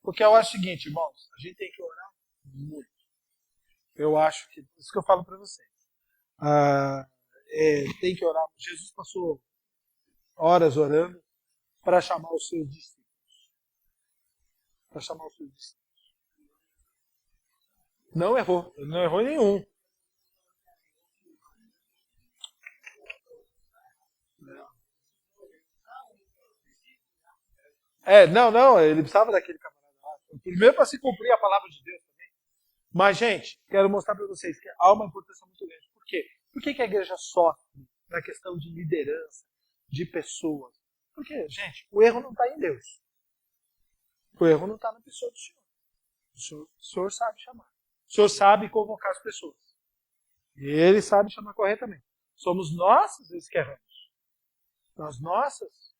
Porque eu acho o seguinte, irmãos, a gente tem que orar muito. Eu acho que, isso que eu falo para vocês. Tem que orar. Jesus passou horas orando para chamar os seus discípulos. Para chamar os seus discípulos. Não errou. Ele não errou nenhum. Não, ele precisava daquele camarada lá. Primeiro para se cumprir a palavra de Deus também. Mas, gente, quero mostrar para vocês que há uma importância muito grande. Por quê? Por que a igreja sofre na questão de liderança, de pessoas? Porque, gente, o erro não está em Deus. O erro não está na pessoa do Senhor. O Senhor sabe chamar. O Senhor sabe convocar as pessoas. E Ele sabe chamar corretamente. Somos nós, às vezes, que erramos. As nossas.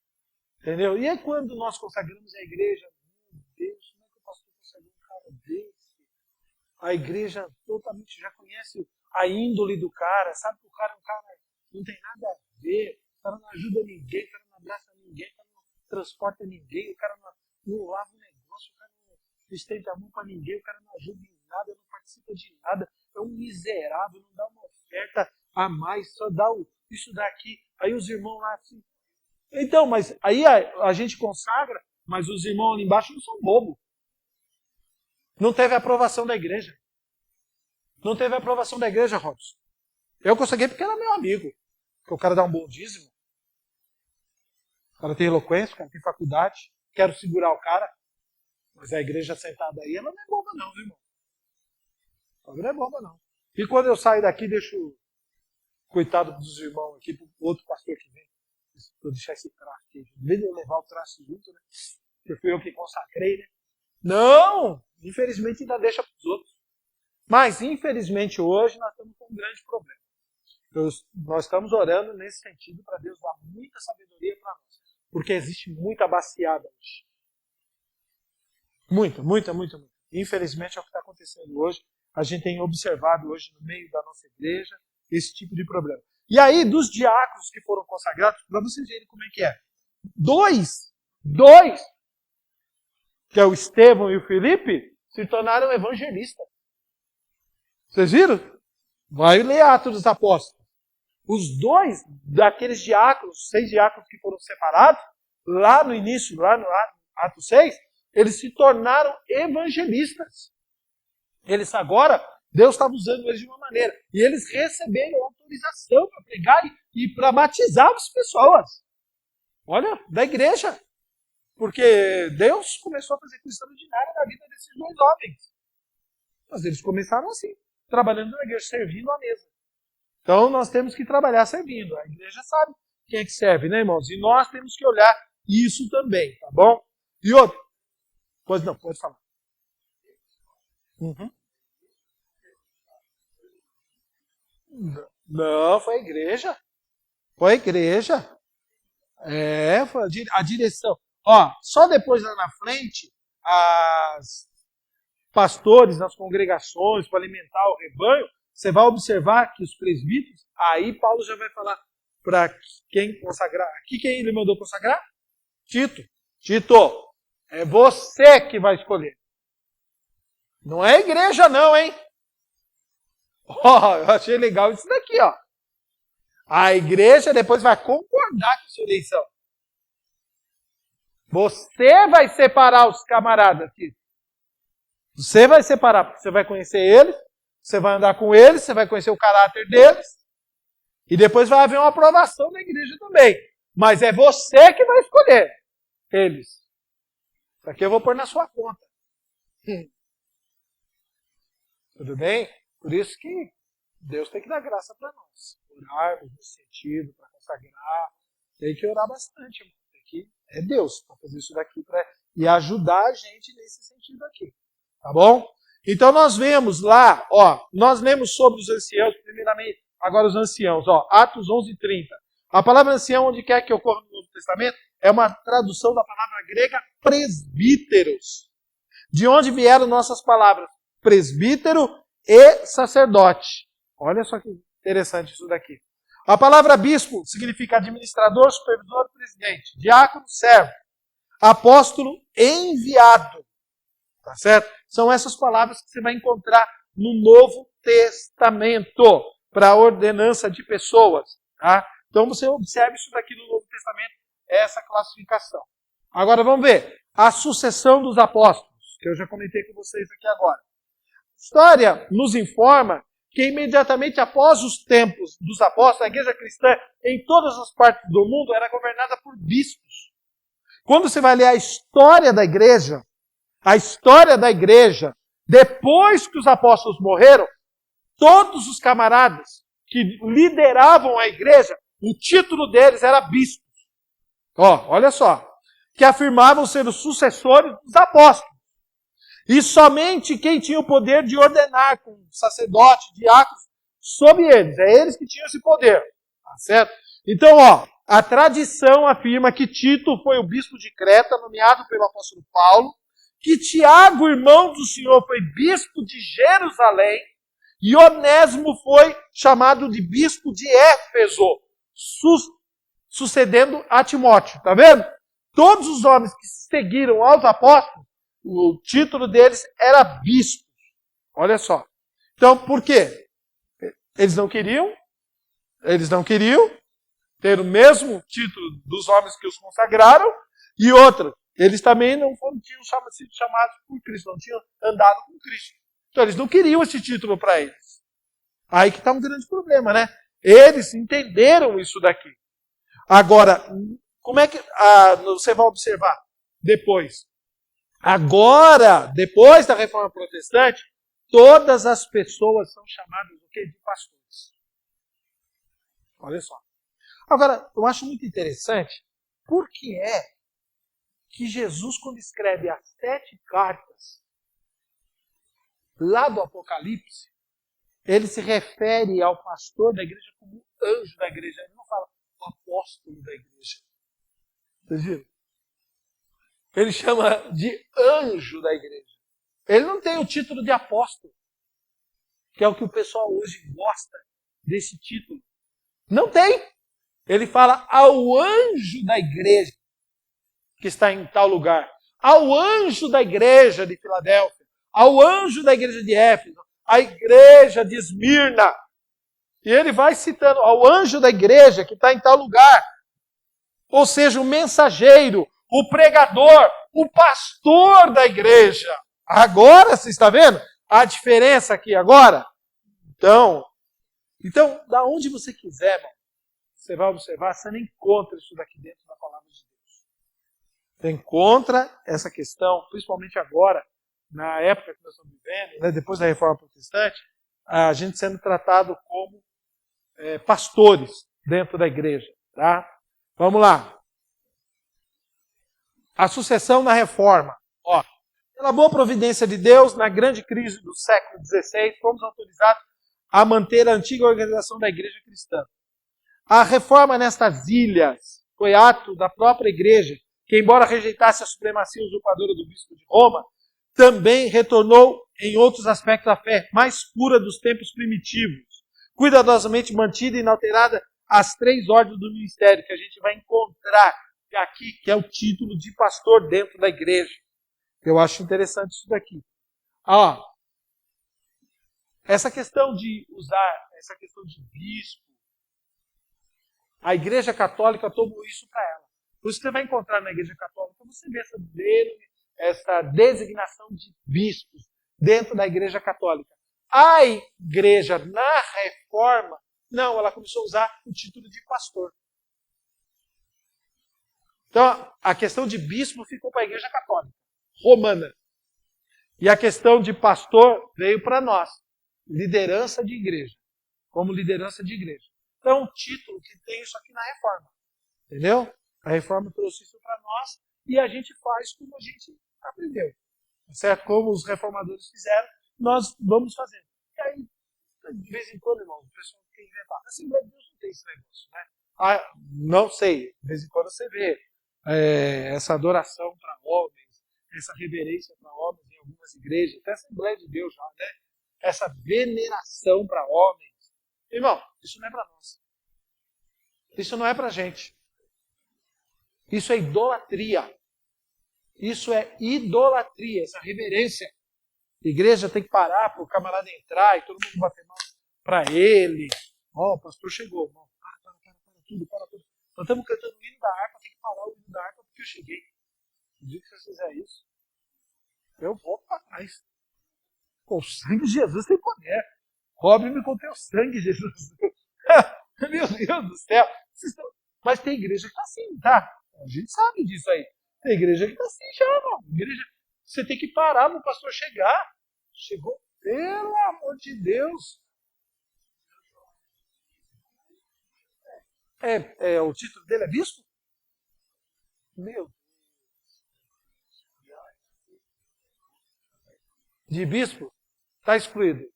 Entendeu? E aí quando nós consagramos a igreja, meu Deus, como é que eu posso consagrar um cara desse? A igreja totalmente já conhece a índole do cara, sabe que o cara é um cara que não tem nada a ver, o cara não ajuda ninguém, o cara não abraça ninguém, o cara não transporta ninguém, o cara não lava um negócio, o cara não estende a mão para ninguém, o cara não ajuda em nada, não participa de nada, é um miserável, não dá uma oferta a mais, só dá isso daqui. Aí os irmãos lá assim. Então, mas aí a gente consagra, mas os irmãos ali embaixo não são bobos. Não teve aprovação da igreja. Não teve aprovação da igreja, Robson. Eu consagrei porque era meu amigo. Porque o cara dá um bom dízimo. O cara tem eloquência, o cara tem faculdade. Quero segurar o cara. Mas a igreja sentada aí, ela não é boba não, viu, irmão? Ela não é boba não. E quando eu saio daqui, deixo coitado dos irmãos aqui, pro outro pastor que vem. Vou deixar esse traço aqui. Em vez de eu levar o traço junto, né? Porque fui eu que consagrei, né? Não! Infelizmente ainda deixa para os outros. Mas, infelizmente, hoje nós estamos com um grande problema. Nós estamos orando nesse sentido para Deus dar muita sabedoria para nós. Porque existe muita baciada hoje. Muita. Infelizmente é o que está acontecendo hoje. A gente tem observado hoje no meio da nossa igreja esse tipo de problema. E aí, dos diáconos que foram consagrados, para vocês verem como é que é. Dois, que é o Estevão e o Felipe, se tornaram evangelistas. Vocês viram? Vai ler Atos dos Apóstolos. Os dois daqueles diáconos, 6 diáconos que foram separados, lá no início, lá no Atos 6, eles se tornaram evangelistas. Eles agora, Deus estava usando eles de uma maneira. E eles receberam autorização para pregar e para batizar as pessoas. Olha, da igreja. Porque Deus começou a fazer coisa extraordinária na vida desses 2 homens. Mas eles começaram assim, trabalhando na igreja, servindo à mesa. Então nós temos que trabalhar servindo. A igreja sabe quem é que serve, né, irmãos? E nós temos que olhar isso também, tá bom? E outro. Pois não, pode falar. Uhum. Não, foi a igreja. Foi a igreja. Foi a direção. Ó, só depois lá na frente, as pastores nas congregações para alimentar o rebanho, você vai observar que os presbíteros, aí Paulo já vai falar para quem consagrar. Aqui quem ele mandou consagrar? Tito. Tito, é você que vai escolher. Não é a igreja não, hein? Ó, eu achei legal isso daqui, ó. A igreja depois vai concordar com a sua eleição. Você vai separar os camaradas, Tito. Você vai separar, porque você vai conhecer eles, você vai andar com eles, você vai conhecer o caráter deles, e depois vai haver uma aprovação da igreja também. Mas é você que vai escolher eles. Isso aqui eu vou pôr na sua conta. Tudo bem? Por isso que Deus tem que dar graça para nós. Orarmos nesse sentido, para consagrar. Tem que orar bastante, irmão. É Deus para fazer isso daqui e ajudar a gente nesse sentido aqui. Tá bom? Então nós vemos lá, ó, nós lemos sobre os anciãos, primeiramente, agora os anciãos, ó, Atos 11:30. A palavra ancião, onde quer que ocorra no Novo Testamento, é uma tradução da palavra grega presbíteros. De onde vieram nossas palavras presbítero e sacerdote. Olha só que interessante isso daqui. A palavra bispo significa administrador, supervisor, presidente. Diácono, servo. Apóstolo, enviado. Tá certo? São essas palavras que você vai encontrar no Novo Testamento para a ordenança de pessoas. Tá? Então você observa isso daqui no Novo Testamento, essa classificação. Agora vamos ver a sucessão dos apóstolos, que eu já comentei com vocês aqui agora. A história nos informa que imediatamente após os tempos dos apóstolos, a igreja cristã em todas as partes do mundo era governada por bispos. Quando você vai ler a história da igreja, depois que os apóstolos morreram, todos os camaradas que lideravam a igreja, o título deles era bispos. Ó, olha só, que afirmavam ser os sucessores dos apóstolos. E somente quem tinha o poder de ordenar com sacerdote, diáconos, sobre eles. É eles que tinham esse poder. Tá certo? Então, ó, a tradição afirma que Tito foi o bispo de Creta, nomeado pelo apóstolo Paulo, que Tiago, irmão do Senhor, foi bispo de Jerusalém, e Onésimo foi chamado de bispo de Éfeso, sucedendo a Timóteo. Tá vendo? Todos os homens que seguiram aos apóstolos, o título deles era bispo. Olha só. Então, por quê? Eles não queriam ter o mesmo título dos homens que os consagraram, e outra, eles também não tinham sido chamados por Cristo, não tinham andado com Cristo. Então, eles não queriam esse título para eles. Aí que está um grande problema, né? Eles entenderam isso daqui. Agora, como é que você vai observar depois? Agora, depois da Reforma Protestante, todas as pessoas são chamadas de pastores. Olha só. Agora, eu acho muito interessante, por que é que Jesus, quando escreve as 7 cartas, lá do Apocalipse, ele se refere ao pastor da igreja como anjo da igreja. Ele não fala o apóstolo da igreja. Vocês viram? Ele chama de anjo da igreja. Ele não tem o título de apóstolo, que é o que o pessoal hoje gosta desse título. Não tem. Ele fala ao anjo da igreja que está em tal lugar, ao anjo da igreja de Filadélfia, ao anjo da igreja de Éfeso, à igreja de Esmirna. E ele vai citando ao anjo da igreja que está em tal lugar. Ou seja, o mensageiro, o pregador, o pastor da igreja. Agora, você está vendo a diferença aqui agora? Então, da onde você quiser, irmão, você vai observar, você não encontra isso daqui dentro da palavra de Deus. Você encontra essa questão, principalmente agora, na época que nós estamos vivendo, né, depois da Reforma Protestante, a gente sendo tratado como pastores dentro da igreja. Tá? Vamos lá. A sucessão na Reforma. Ó, pela boa providência de Deus, na grande crise do século XVI, fomos autorizados a manter a antiga organização da igreja cristã. A reforma nestas ilhas foi ato da própria igreja, que, embora rejeitasse a supremacia usurpadora do bispo de Roma, também retornou em outros aspectos à fé mais pura dos tempos primitivos, cuidadosamente mantida e inalterada as 3 ordens do ministério que a gente vai encontrar aqui, que é o título de pastor dentro da igreja. Eu acho interessante isso daqui. Essa questão de usar, essa questão de bispo, a igreja católica tomou isso para ela. Por isso que você vai encontrar na igreja católica, você vê essa designação de bispos dentro da igreja católica. A igreja na Reforma, não, ela começou a usar o título de pastor. Então, a questão de bispo ficou para a igreja católica, romana. E a questão de pastor veio para nós. Liderança de igreja. Como liderança de igreja. Então, é um título que tem isso aqui na Reforma. Entendeu? A Reforma trouxe isso para nós e a gente faz como a gente aprendeu. Certo? Como os reformadores fizeram, nós vamos fazendo. E aí, de vez em quando, irmão, o pessoal quer inventar. A Assembleia de Deus não tem esse negócio, né? Não sei. De vez em quando você vê essa adoração para homens, essa reverência para homens em algumas igrejas, até a Assembleia de Deus já, né? Essa veneração para homens. Irmão, isso não é para nós. Isso não é para a gente. Isso é idolatria. Isso é idolatria, essa reverência. A igreja tem que parar para o camarada entrar e todo mundo bater mão para ele. O pastor chegou. Irmão, para tudo. Nós estamos cantando o hino da harpa, tem que parar o hino da harpa porque eu cheguei. No dia que você fizer isso, eu volto para trás. O sangue de Jesus tem poder. Cobre-me com teu sangue, Jesus. Meu Deus do céu. Mas tem igreja que está assim, tá? A gente sabe disso aí. Tem igreja que está assim já, irmão. Igreja, você tem que parar para o pastor chegar. Chegou, pelo amor de Deus. O título dele é bispo? Meu Deus. De bispo? Está excluído.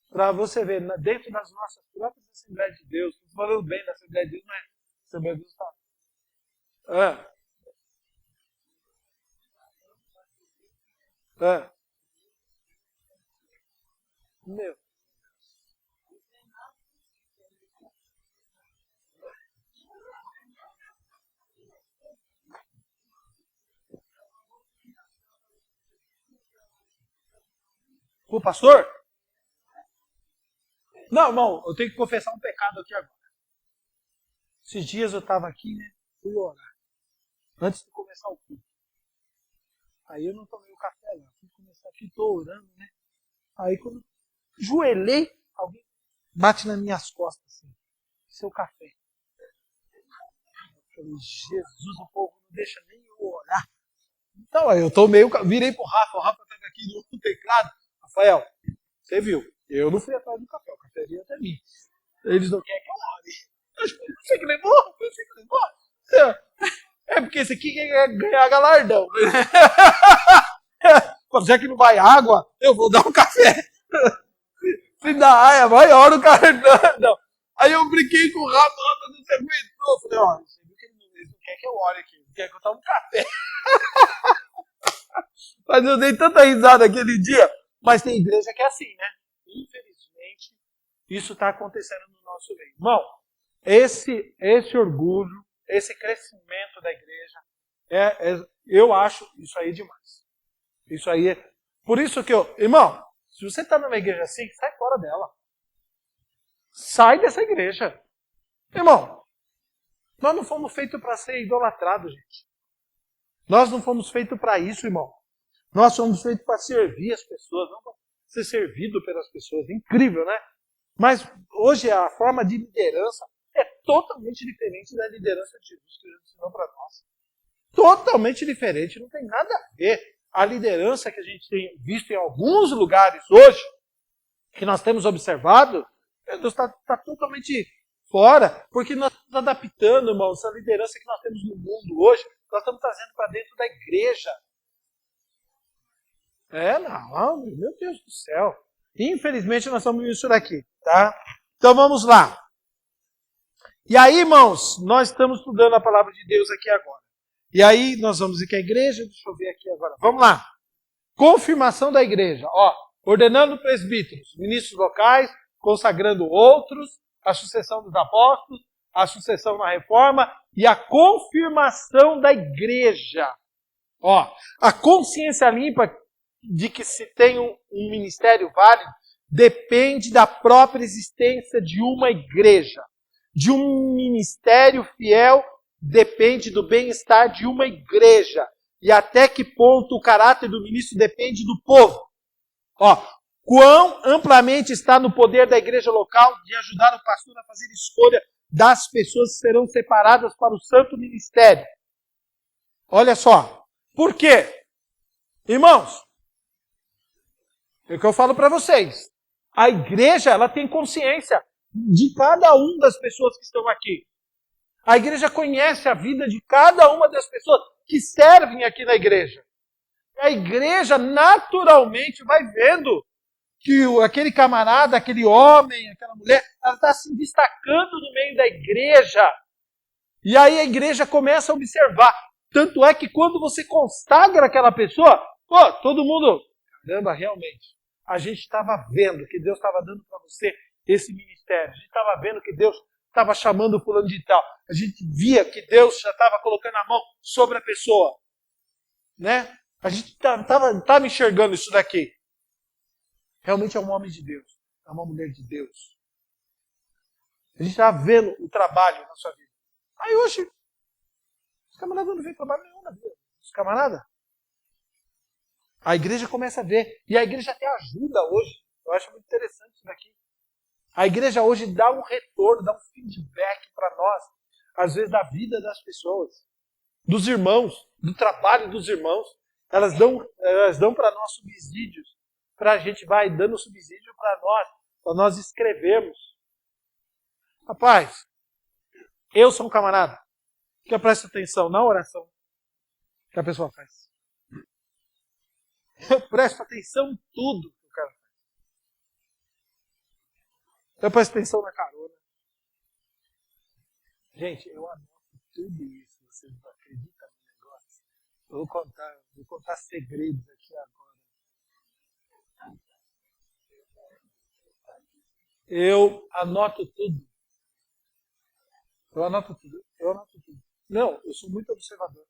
Para você ver, dentro das nossas próprias Assembleias de Deus, estou falando bem da Assembleia de Deus, não é? A Assembleia de Deus está. Meu. O pastor? Não, irmão, eu tenho que confessar um pecado aqui agora. Esses dias eu estava aqui, né? Fui orar. Antes de começar o culto. Aí eu não tomei o café lá. Fui começar aqui, estou orando, né? Aí quando joelhei, alguém bate nas minhas costas assim. Seu café. Eu falei, Jesus, o povo não deixa nem eu orar. Então, aí eu tomei virei pro Rafa. O Rafa estava aqui no teclado. Rafael, você viu? Eu não fui atrás do café, o café veio até mim. Eles não querem que eu ore. Você que levou? Você que levou? É porque esse aqui quer ganhar galardão. Já que não vai água, eu vou dar um café. Se dá aia, vai, ora o cara. Não. Aí eu brinquei com o Rafa não se aguentou. Falei, você viu que eles não querem que eu ore aqui, quer que eu tome um café. Mas eu dei tanta risada aquele dia. Mas tem igreja que é assim, né? Infelizmente, isso está acontecendo no nosso meio. Irmão, esse orgulho, esse crescimento da igreja, eu acho isso aí demais. Isso aí é... Por isso que irmão, se você está numa igreja assim, sai fora dela. Sai dessa igreja. Irmão, nós não fomos feitos para ser idolatrados, gente. Nós não fomos feitos para isso, irmão. Nós somos feitos para servir as pessoas, não para ser servido pelas pessoas. Incrível, né? Mas hoje a forma de liderança é totalmente diferente da liderança de Jesus que Jesus ensinou para nós. Totalmente diferente, não tem nada a ver. A liderança que a gente tem visto em alguns lugares hoje, que nós temos observado, meu Deus, está totalmente fora, porque nós estamos adaptando, irmão, essa liderança que nós temos no mundo hoje, nós estamos trazendo para dentro da igreja. Não, meu Deus do céu. Infelizmente nós estamos vendo isso daqui, tá? Então vamos lá. E aí, irmãos, nós estamos estudando a palavra de Deus aqui agora. E aí nós vamos ir com a igreja, deixa eu ver aqui agora. Vamos lá. Confirmação da igreja. Ordenando presbíteros, ministros locais, consagrando outros, a sucessão dos apóstolos, a sucessão na reforma e a confirmação da igreja. A consciência limpa de que se tem um ministério válido depende da própria existência de uma igreja. De um ministério fiel depende do bem-estar de uma igreja. E até que ponto o caráter do ministro depende do povo. Quão amplamente está no poder da igreja local de ajudar o pastor a fazer escolha das pessoas que serão separadas para o santo ministério. Olha só. Por quê? Irmãos, é o que eu falo para vocês. A igreja, ela tem consciência de cada uma das pessoas que estão aqui. A igreja conhece a vida de cada uma das pessoas que servem aqui na igreja. A igreja naturalmente vai vendo que aquele camarada, aquele homem, aquela mulher, ela está se destacando no meio da igreja. E aí a igreja começa a observar. Tanto é que quando você consagra aquela pessoa, todo mundo, caramba, realmente, a gente estava vendo que Deus estava dando para você esse ministério. A gente estava vendo que Deus estava chamando o fulano de tal. A gente via que Deus já estava colocando a mão sobre a pessoa. Né? A gente estava enxergando isso daqui. Realmente é um homem de Deus. É uma mulher de Deus. A gente estava vendo o trabalho na sua vida. Aí hoje, os camaradas não veem trabalho nenhum na vida. Os camaradas. A igreja começa a ver. E a igreja até ajuda hoje. Eu acho muito interessante isso daqui. A igreja hoje dá um retorno, dá um feedback para nós. Às vezes da vida das pessoas. Dos irmãos. Do trabalho dos irmãos. Elas dão para nós subsídios. Para a gente vai dando subsídio para nós escrevermos. Rapaz, eu sou um camarada que eu presto atenção na oração que a pessoa faz. Eu presto atenção em tudo que o cara faz. Eu presto atenção na carona. Gente, eu anoto tudo isso. Vocês não acreditam no negócio? Eu vou contar segredos aqui agora. Eu anoto tudo. Eu anoto tudo. Não, eu sou muito observador.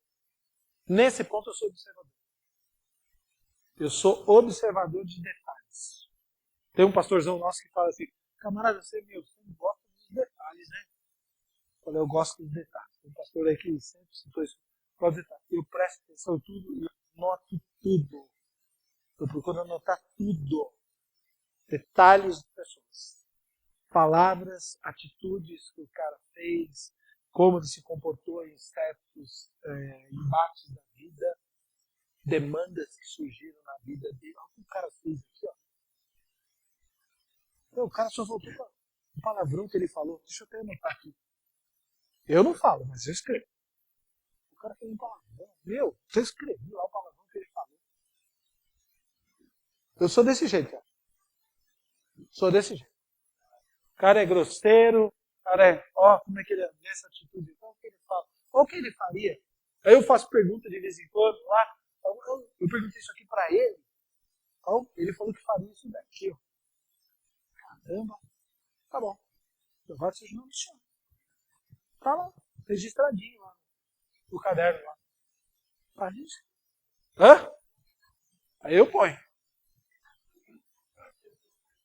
Nesse ponto eu sou observador. Eu sou observador de detalhes. Tem um pastorzão nosso que fala assim, camarada, você não gosta dos detalhes, né? Eu falei, eu gosto dos detalhes. Tem um pastor aí que sempre citou isso. Eu presto atenção em tudo e eu anoto tudo. Eu procuro anotar tudo. Detalhes de pessoas. Palavras, atitudes que o cara fez, como ele se comportou em certos embates da vida, demandas que surgiram na vida dele. Olha o que o cara fez aqui, ó. O cara só voltou para um palavrão que ele falou. Deixa eu até anotar aqui. Eu não falo, mas eu escrevo. O cara fez um palavrão. Eu escrevi lá o palavrão que ele falou. Eu sou desse jeito, cara. Sou desse jeito. O cara é grosseiro, o cara é, como é que ele é nessa atitude, qual que ele fala, qual que ele faria? Aí eu faço pergunta de vez em quando lá, Eu perguntei isso aqui para ele. Então, ele falou que faria isso daqui. Ó. Caramba. Tá bom. Louvado seja o nome do Senhor. Tá lá. Registradinho lá. No caderno lá. Faz isso. Hã? Aí eu ponho.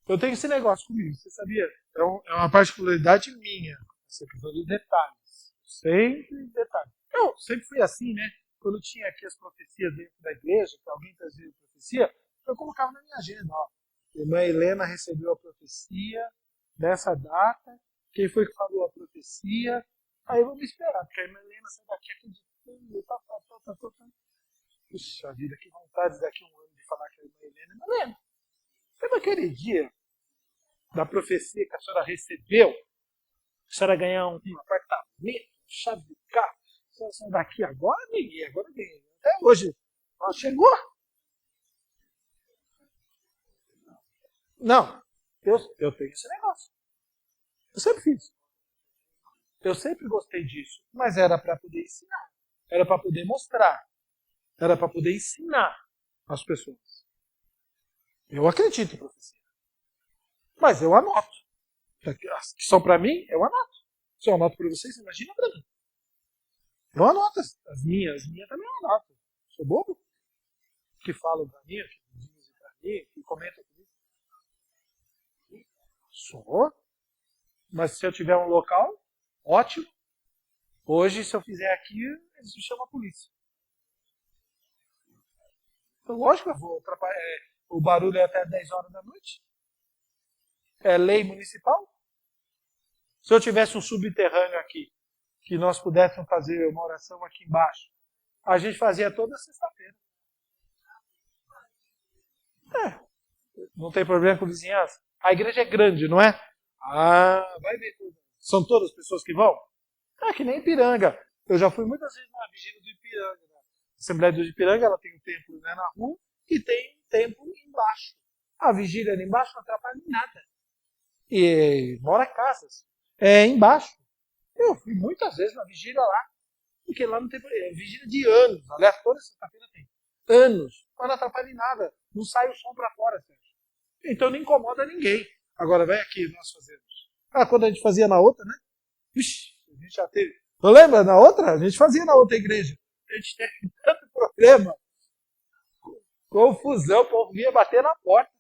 Eu tenho esse negócio comigo, você sabia? É uma particularidade minha. Essa questão de detalhes. Sempre detalhes. Eu sempre fui assim, né? Quando tinha aqui as profecias dentro da igreja, que alguém trazia profecia, eu colocava na minha agenda, ó. Irmã Helena recebeu a profecia nessa data. Quem foi que falou a profecia? Aí eu vou me esperar, porque a irmã Helena sai daqui acreditando. Tá. Puxa vida, que vontade daqui a um ano de falar que a irmã Helena é Irmã Helena. Lembra aquele dia da profecia que a senhora recebeu? A senhora ganhar um apartamento, chave de carro. A senhora sai daqui agora, ninguém. Agora ganhei. Até hoje. Ela chegou? Não. Eu tenho esse negócio. Eu sempre fiz. Eu sempre gostei disso. Mas era para poder ensinar. Era para poder mostrar. Era para poder ensinar as pessoas. Eu acredito em profecia. Mas eu anoto. As que são para mim, eu anoto. Se eu anoto para vocês, imagina para mim. Eu anoto as minhas também eu anoto. Sou bobo? Que falam para mim, que dizem para mim, que comentam comigo. Sou. Mas se eu tiver um local, ótimo. Hoje, se eu fizer aqui, eles me chamam a polícia. Então, lógico, eu vou atrapalhar. O barulho é até 10 horas da noite. É lei municipal. Se eu tivesse um subterrâneo aqui, que nós pudéssemos fazer uma oração aqui embaixo, a gente fazia toda sexta-feira. Não tem problema com vizinhança. A igreja é grande, não é? Vai ver tudo. São todas as pessoas que vão? Que nem Ipiranga. Eu já fui muitas vezes na vigília do Ipiranga. Né? A Assembleia do Ipiranga, ela tem um templo, né, na rua e tem um templo embaixo. A vigília ali embaixo não atrapalha em nada. E mora casas. É embaixo. Eu fui muitas vezes na vigília lá, porque lá não tem vigília de anos. Aliás, toda sexta-feira tem. Anos. Mas não atrapalha em nada. Não sai o som para fora, Sérgio. Então não incomoda ninguém. Agora, vai aqui, nós fazemos. Quando a gente fazia na outra, né? Vixe, a gente já teve. Não lembra? Na outra? A gente fazia na outra igreja. A gente teve tanto problema. Confusão, o povo vinha bater na porta.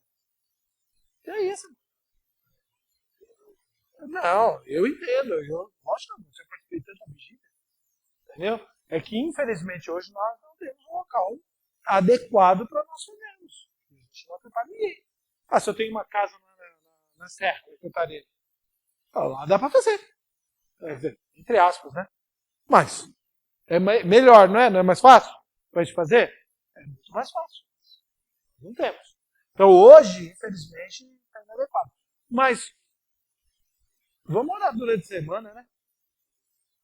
Que é isso? Não, eu entendo. Nossa, você participei tanto da vigília. Entendeu? É que, infelizmente, hoje nós não temos um local adequado para nós fazermos. A gente não atrapalha ninguém. Se eu tenho uma casa na Serra, na Cantareira, lá dá para fazer. Entre aspas, né? Mas é melhor, não é? Não é mais fácil para a gente fazer? É muito mais fácil. Não temos. Então hoje, infelizmente, está inadequado. Mas vamos orar durante a semana, né?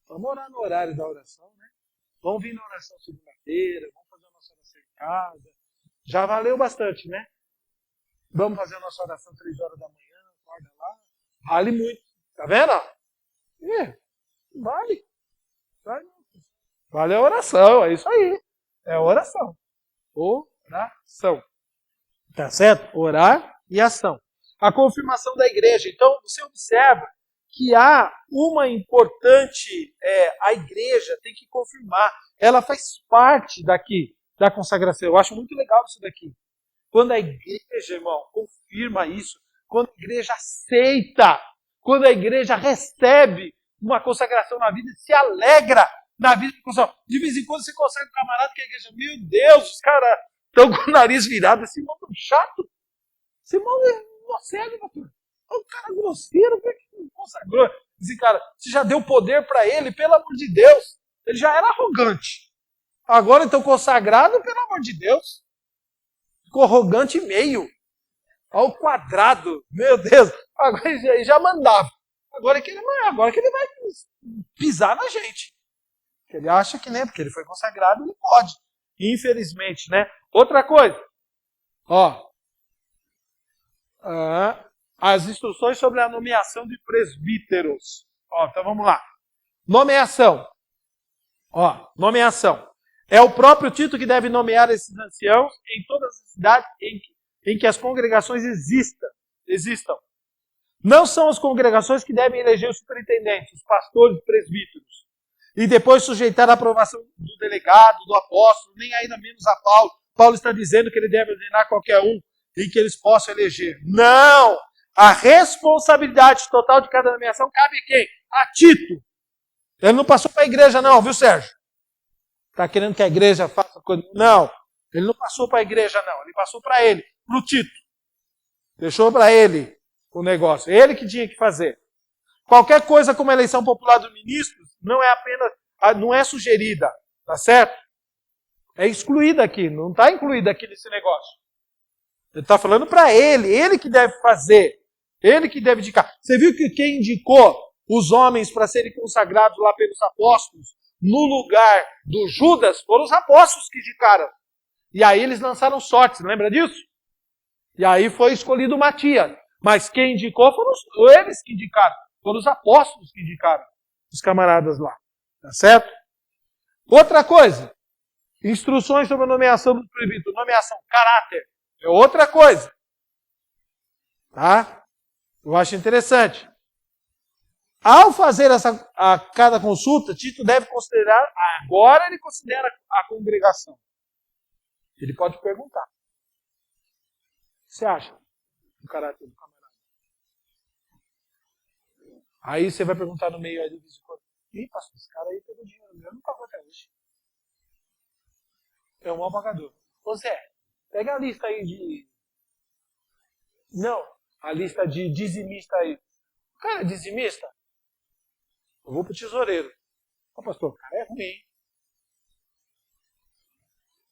Vamos orar no horário da oração, né? Vamos vir na oração segunda-feira, vamos fazer a nossa oração em casa. Já valeu bastante, né? Vamos fazer a nossa oração 3 horas da manhã, acorda lá. Vale muito. Tá vendo? Vale. Vale a oração, é isso aí. É oração. Oração. Tá certo? Orar e ação. A confirmação da igreja. Então, você observa que há uma importante... a igreja tem que confirmar. Ela faz parte daqui, da consagração. Eu acho muito legal isso daqui. Quando a igreja, irmão, confirma isso, quando a igreja aceita, quando a igreja recebe uma consagração na vida, se alegra na vida de consagração. De vez em quando você consegue um camarada que a igreja, meu Deus, os caras estão com o nariz virado, esse irmão tão chato. Esse irmão é grosseiro, pastor. O cara grosseiro, por que não consagrou? Esse cara, você já deu poder para ele, pelo amor de Deus. Ele já era arrogante. Agora, então, consagrado, pelo amor de Deus. Ficou arrogante e meio. Ao quadrado. Meu Deus. Agora ele já mandava. Agora que ele vai pisar na gente. Ele acha que nem, porque ele foi consagrado, ele pode. Infelizmente, né? Outra coisa. As instruções sobre a nomeação de presbíteros. Então vamos lá. Nomeação. Nomeação. É o próprio Tito que deve nomear esses anciãos em todas as cidades em que as congregações existam. Não são as congregações que devem eleger os superintendentes, os pastores, os presbíteros, e depois sujeitar a aprovação do delegado, do apóstolo, nem ainda menos a Paulo. Paulo está dizendo que ele deve ordenar qualquer um e que eles possam eleger. Não! A responsabilidade total de cada nomeação cabe a quem? A Tito. Ele não passou para a igreja não, viu, Sérgio? Está querendo que a igreja faça coisa? Não, ele não passou para a igreja não, ele passou para ele, para o Tito. Deixou para ele o negócio, ele que tinha que fazer. Qualquer coisa como a eleição popular dos ministros não é sugerida, tá certo? É excluída aqui, não está incluída aqui nesse negócio. Ele está falando para ele que deve fazer, ele que deve indicar. Você viu que quem indicou os homens para serem consagrados lá pelos apóstolos, no lugar do Judas, foram os apóstolos que indicaram. E aí eles lançaram sortes, lembra disso? E aí foi escolhido Matias. Mas quem indicou foram eles que indicaram. Foram os apóstolos que indicaram. Os camaradas lá. Tá certo? Outra coisa. Instruções sobre a nomeação do presbítero. Nomeação, caráter. É outra coisa. Tá? Eu acho interessante. Ao fazer a cada consulta, Tito deve considerar, agora ele considera a congregação. Ele pode perguntar. O que você acha do caráter do camarada? Aí você vai perguntar no meio aí do vídeo. Ih, pastor, esse cara aí pegou dinheiro meu, não pagou até hoje. É um mau pagador. Ô Zé, pega a lista aí de... Não, a lista de dizimista aí. O cara é dizimista? Eu vou pro tesoureiro. Ô pastor, o cara é ruim.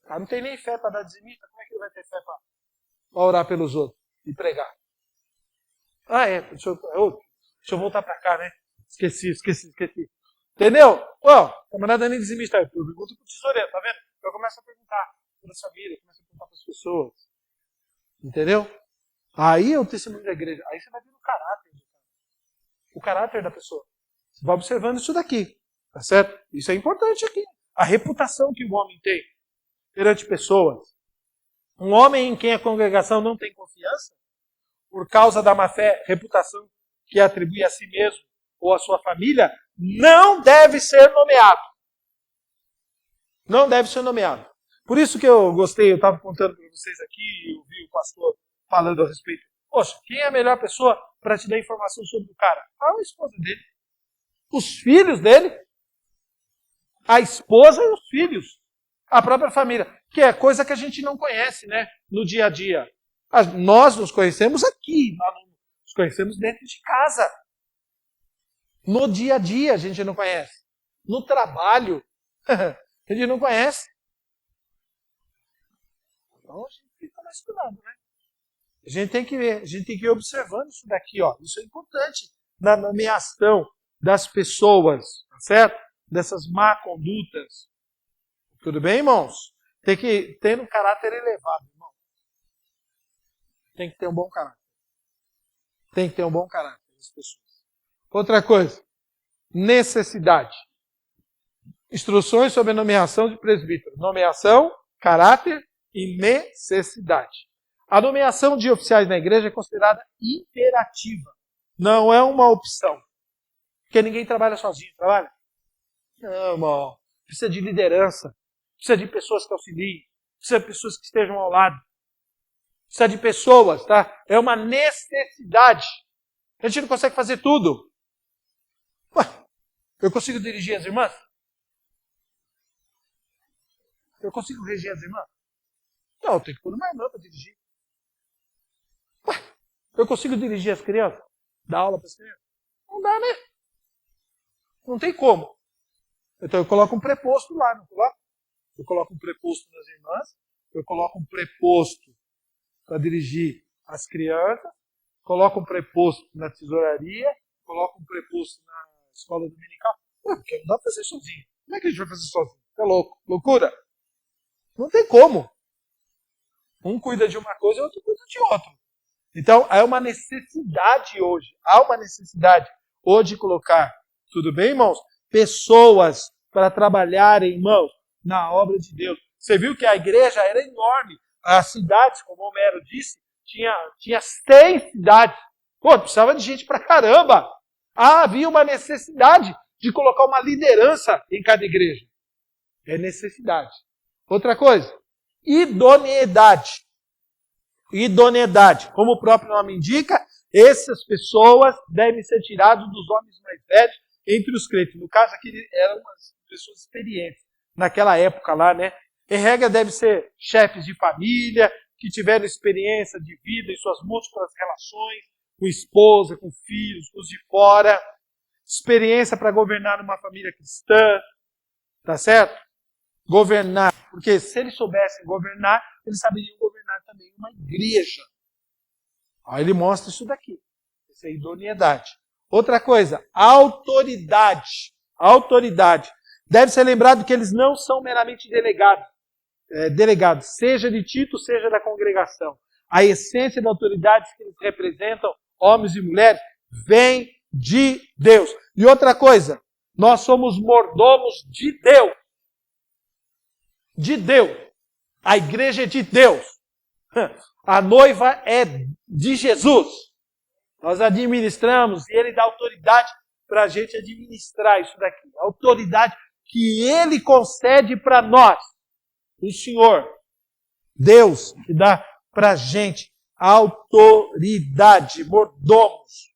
O cara não tem nem fé para dar dizimista. Como é que ele vai ter fé para orar pelos outros e pregar? Ah, é. Deixa eu voltar para cá, né? Esqueci. Entendeu? Ó, camarada nem dizimista. Eu pergunto pro tesoureiro, tá vendo? Eu começo a perguntar para a família, começo a perguntar para as pessoas. Entendeu? Aí é o testemunho da igreja. Aí você vai ver o caráter do cara. O caráter da pessoa. Você vai observando isso daqui. Tá certo? Isso é importante aqui. A reputação que o homem tem perante pessoas. Um homem em quem a congregação não tem confiança, por causa da má-fé, reputação que atribui a si mesmo ou a sua família, não deve ser nomeado. Não deve ser nomeado. Por isso que eu gostei, eu estava contando para vocês aqui, eu vi o pastor falando a respeito. Poxa, quem é a melhor pessoa para te dar informação sobre o cara? A esposa dele. Os filhos dele. A esposa e os filhos. A própria família. Que é coisa que a gente não conhece, né? No dia a dia. Nós nos conhecemos aqui. Nós nos conhecemos dentro de casa. No dia a dia a gente não conhece. No trabalho a gente não conhece. Então a gente fica mais cuidado, né? A gente tem que ver, a gente tem que ir observando isso daqui, ó. Isso é importante na nomeação das pessoas, tá certo? Dessas má condutas. Tudo bem, irmãos? Tem que ter um caráter elevado, irmão. Tem que ter um bom caráter. Tem que ter um bom caráter das pessoas. Outra coisa, necessidade. Instruções sobre a nomeação de presbítero. Nomeação, caráter e necessidade. A nomeação de oficiais na igreja é considerada imperativa. Não é uma opção. Porque ninguém trabalha sozinho, trabalha? Não, irmão. Precisa de liderança. Precisa de pessoas que auxiliem. Precisa de pessoas que estejam ao lado. Precisa de pessoas, tá? É uma necessidade. A gente não consegue fazer tudo. Ué, eu consigo dirigir as irmãs? Eu consigo reger as irmãs? Não, eu tenho que pôr uma irmã para dirigir. Ué, eu consigo dirigir as crianças? Dar aula para as crianças? Não dá, né? Não tem como. Então eu coloco um preposto lá, não coloco? Eu coloco um preposto nas irmãs, eu coloco um preposto para dirigir as crianças, coloco um preposto na tesouraria, coloco um preposto na escola dominical. Ué, porque não dá para fazer sozinho. Como é que a gente vai fazer sozinho? É louco. Loucura? Não tem como. Um cuida de uma coisa e o outro cuida de outra. Então, há uma necessidade hoje. Há uma necessidade hoje de colocar, tudo bem, irmãos? Pessoas para trabalharem, irmãos, na obra de Deus. Você viu que a igreja era enorme. As cidades, como o Homero disse, tinha 6 cidades. Pô, precisava de gente pra caramba. Havia uma necessidade de colocar uma liderança em cada igreja. É necessidade. Outra coisa, idoneidade. Idoneidade. Como o próprio nome indica, essas pessoas devem ser tiradas dos homens mais velhos entre os crentes. No caso aqui, eram umas pessoas experientes. Naquela época lá, né? Em regra, devem ser chefes de família, que tiveram experiência de vida em suas múltiplas relações, com esposa, com filhos, com os de fora. Experiência para governar uma família cristã. Tá certo? Governar. Porque se eles soubessem governar, eles saberiam governar também uma igreja. Aí ele mostra isso daqui. Essa é a idoneidade. Outra coisa, autoridade. Autoridade. Deve ser lembrado que eles não são meramente delegados, seja de Tito, seja da congregação. A essência da autoridade que eles representam, homens e mulheres, vem de Deus. E outra coisa, nós somos mordomos de Deus. De Deus. A igreja é de Deus. A noiva é de Jesus. Nós administramos e Ele dá autoridade para a gente administrar isso daqui. A autoridade que Ele concede para nós. O Senhor, Deus, que dá para a gente autoridade, mordomos.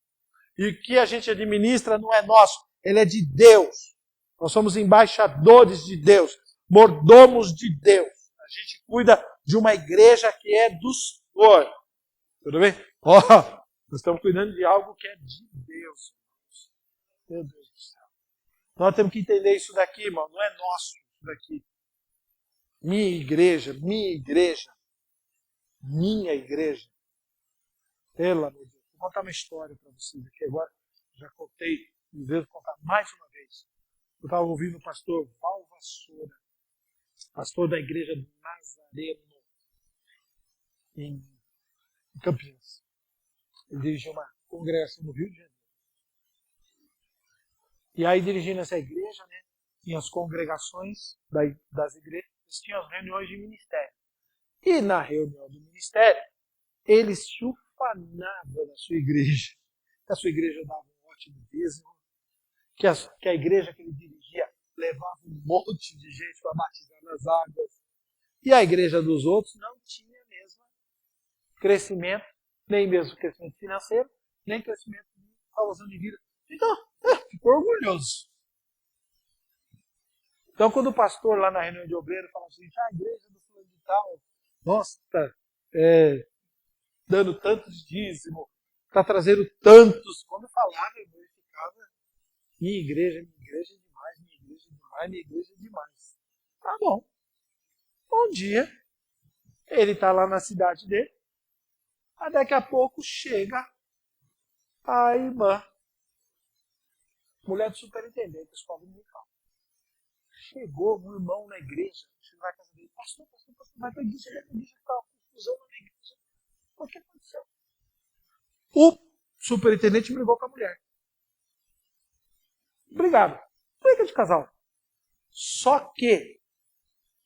E o que a gente administra não é nosso, ele é de Deus. Nós somos embaixadores de Deus, mordomos de Deus. A gente cuida de uma igreja que é do Senhor. Tudo bem? Nós estamos cuidando de algo que é de Deus. Meu Deus do céu. Nós temos que entender isso daqui, irmão. Não é nosso isso daqui. Minha igreja. Pelo amor de Deus. Vou contar uma história para vocês aqui agora. Já contei, e devo contar mais uma vez. Eu estava ouvindo o pastor Val Vassoura, pastor da igreja do Nazareno, em Campinas. Ele dirigiu uma congregação no Rio de Janeiro. E aí, dirigindo essa igreja, né, tinha as congregações das igrejas, tinham as reuniões de ministério. E na reunião do ministério, ele se ufanava da sua igreja. Que a sua igreja dava um ótimo dízimo, que a igreja que ele dirigia levava um monte de gente para batizar nas águas. E a igreja dos outros não tinha mesmo crescimento, nem mesmo crescimento financeiro, nem crescimento de salvação de vida. Então, ficou orgulhoso. Então, quando o pastor lá na reunião de obreiro fala assim, a igreja do fulano de tal, nossa, dando tantos dízimos, está trazendo tantos. Quando falava, ele ficava, minha igreja é demais, minha igreja é demais, minha igreja é demais. Tá bom. Um dia, ele está lá na cidade dele, aí daqui a pouco chega a irmã, mulher do superintendente da escola dominical. Chegou um irmão na igreja, chegou na casa dele, pastor, vai para a igreja, está uma confusão na igreja. O que aconteceu? O superintendente brigou com a mulher. Brigaram. Briga de casal. Só que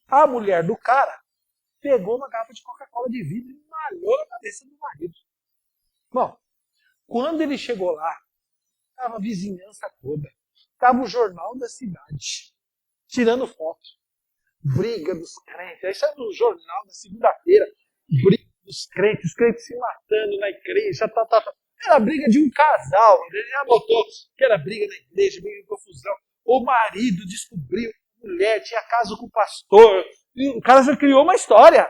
a mulher do cara pegou uma garrafa de Coca-Cola de vidro e malhou na cabeça do marido. Bom, quando ele chegou lá, estava a vizinhança toda. Estava o jornal da cidade. Tirando foto. Briga dos crentes. Aí saiu no jornal na segunda-feira. Briga dos crentes. Os crentes se matando na igreja. Era briga de um casal. Ele já botou que era briga na igreja, briga de confusão. O marido descobriu que a mulher tinha caso com o pastor. E o cara já criou uma história.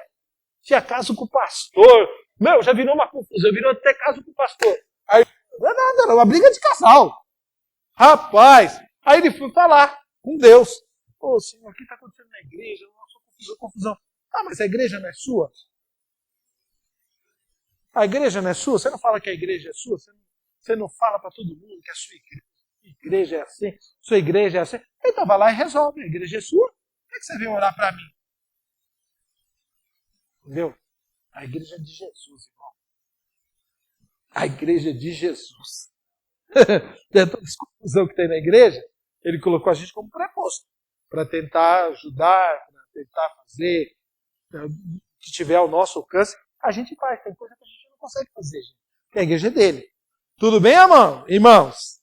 Tinha caso com o pastor. Meu, já virou uma confusão. Virou até caso com o pastor. Aí, não é nada, era uma briga de casal. Rapaz, aí ele foi falar com Deus. Ô, Senhor, o que está acontecendo na igreja? Nossa, confusão. Ah, mas a igreja não é sua? A igreja não é sua? Você não fala que a igreja é sua? Você não fala para todo mundo que a sua igreja é assim? Sua igreja é assim? Então vai lá e resolve. A igreja é sua. Por que você veio orar para mim? Entendeu? A igreja é de Jesus, irmão. A igreja é de Jesus. Toda essa confusão que tem na igreja, ele colocou a gente como preposto. para tentar ajudar, para tentar fazer o que tiver ao nosso alcance, a gente faz. Tem coisa que a gente não consegue fazer, gente. Porque a igreja é dele. Tudo bem, irmãos?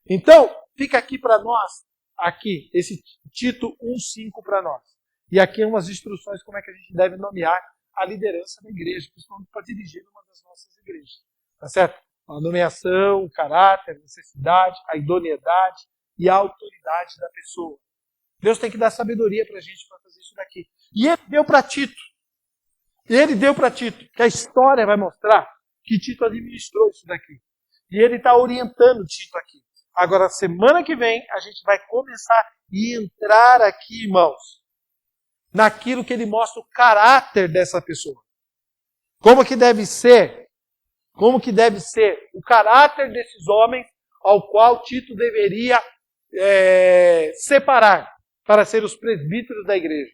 Então, fica aqui para nós, aqui, esse Tito 1,5 para nós. E aqui umas instruções como é que a gente deve nomear a liderança da igreja, principalmente para dirigir uma das nossas igrejas. Tá certo? A nomeação, o caráter, a necessidade, a idoneidade e a autoridade da pessoa. Deus tem que dar sabedoria para a gente para fazer isso daqui. E ele deu para Tito. Que a história vai mostrar que Tito administrou isso daqui. E ele está orientando Tito aqui. Agora, semana que vem, a gente vai começar a entrar aqui, irmãos, naquilo que ele mostra o caráter dessa pessoa. Como que deve ser o caráter desses homens ao qual Tito deveria separar para ser os presbíteros da igreja.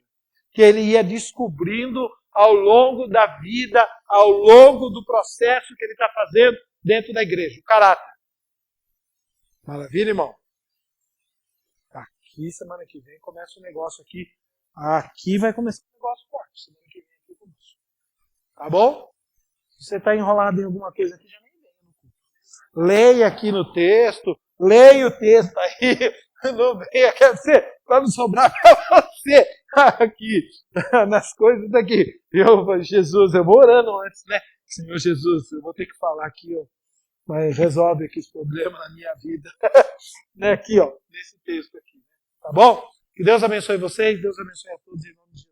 Que ele ia descobrindo ao longo da vida, ao longo do processo que ele está fazendo dentro da igreja. O caráter. Maravilha, irmão? Aqui, semana que vem, começa o negócio aqui. Aqui vai começar um negócio forte. Semana que vem aqui começa. Tá bom? Se você está enrolado em alguma coisa aqui, já nem leia. Leia aqui no texto. Leia o texto aí. Não venha, quer dizer, para não sobrar para você aqui, nas coisas daqui. Jesus, eu vou orando antes, né? Senhor Jesus, eu vou ter que falar aqui, ó. Mas resolve aqui esse problema na minha vida. Né? Aqui, ó, nesse texto aqui. Tá bom? Que Deus abençoe vocês, Deus abençoe a todos em nome de Jesus.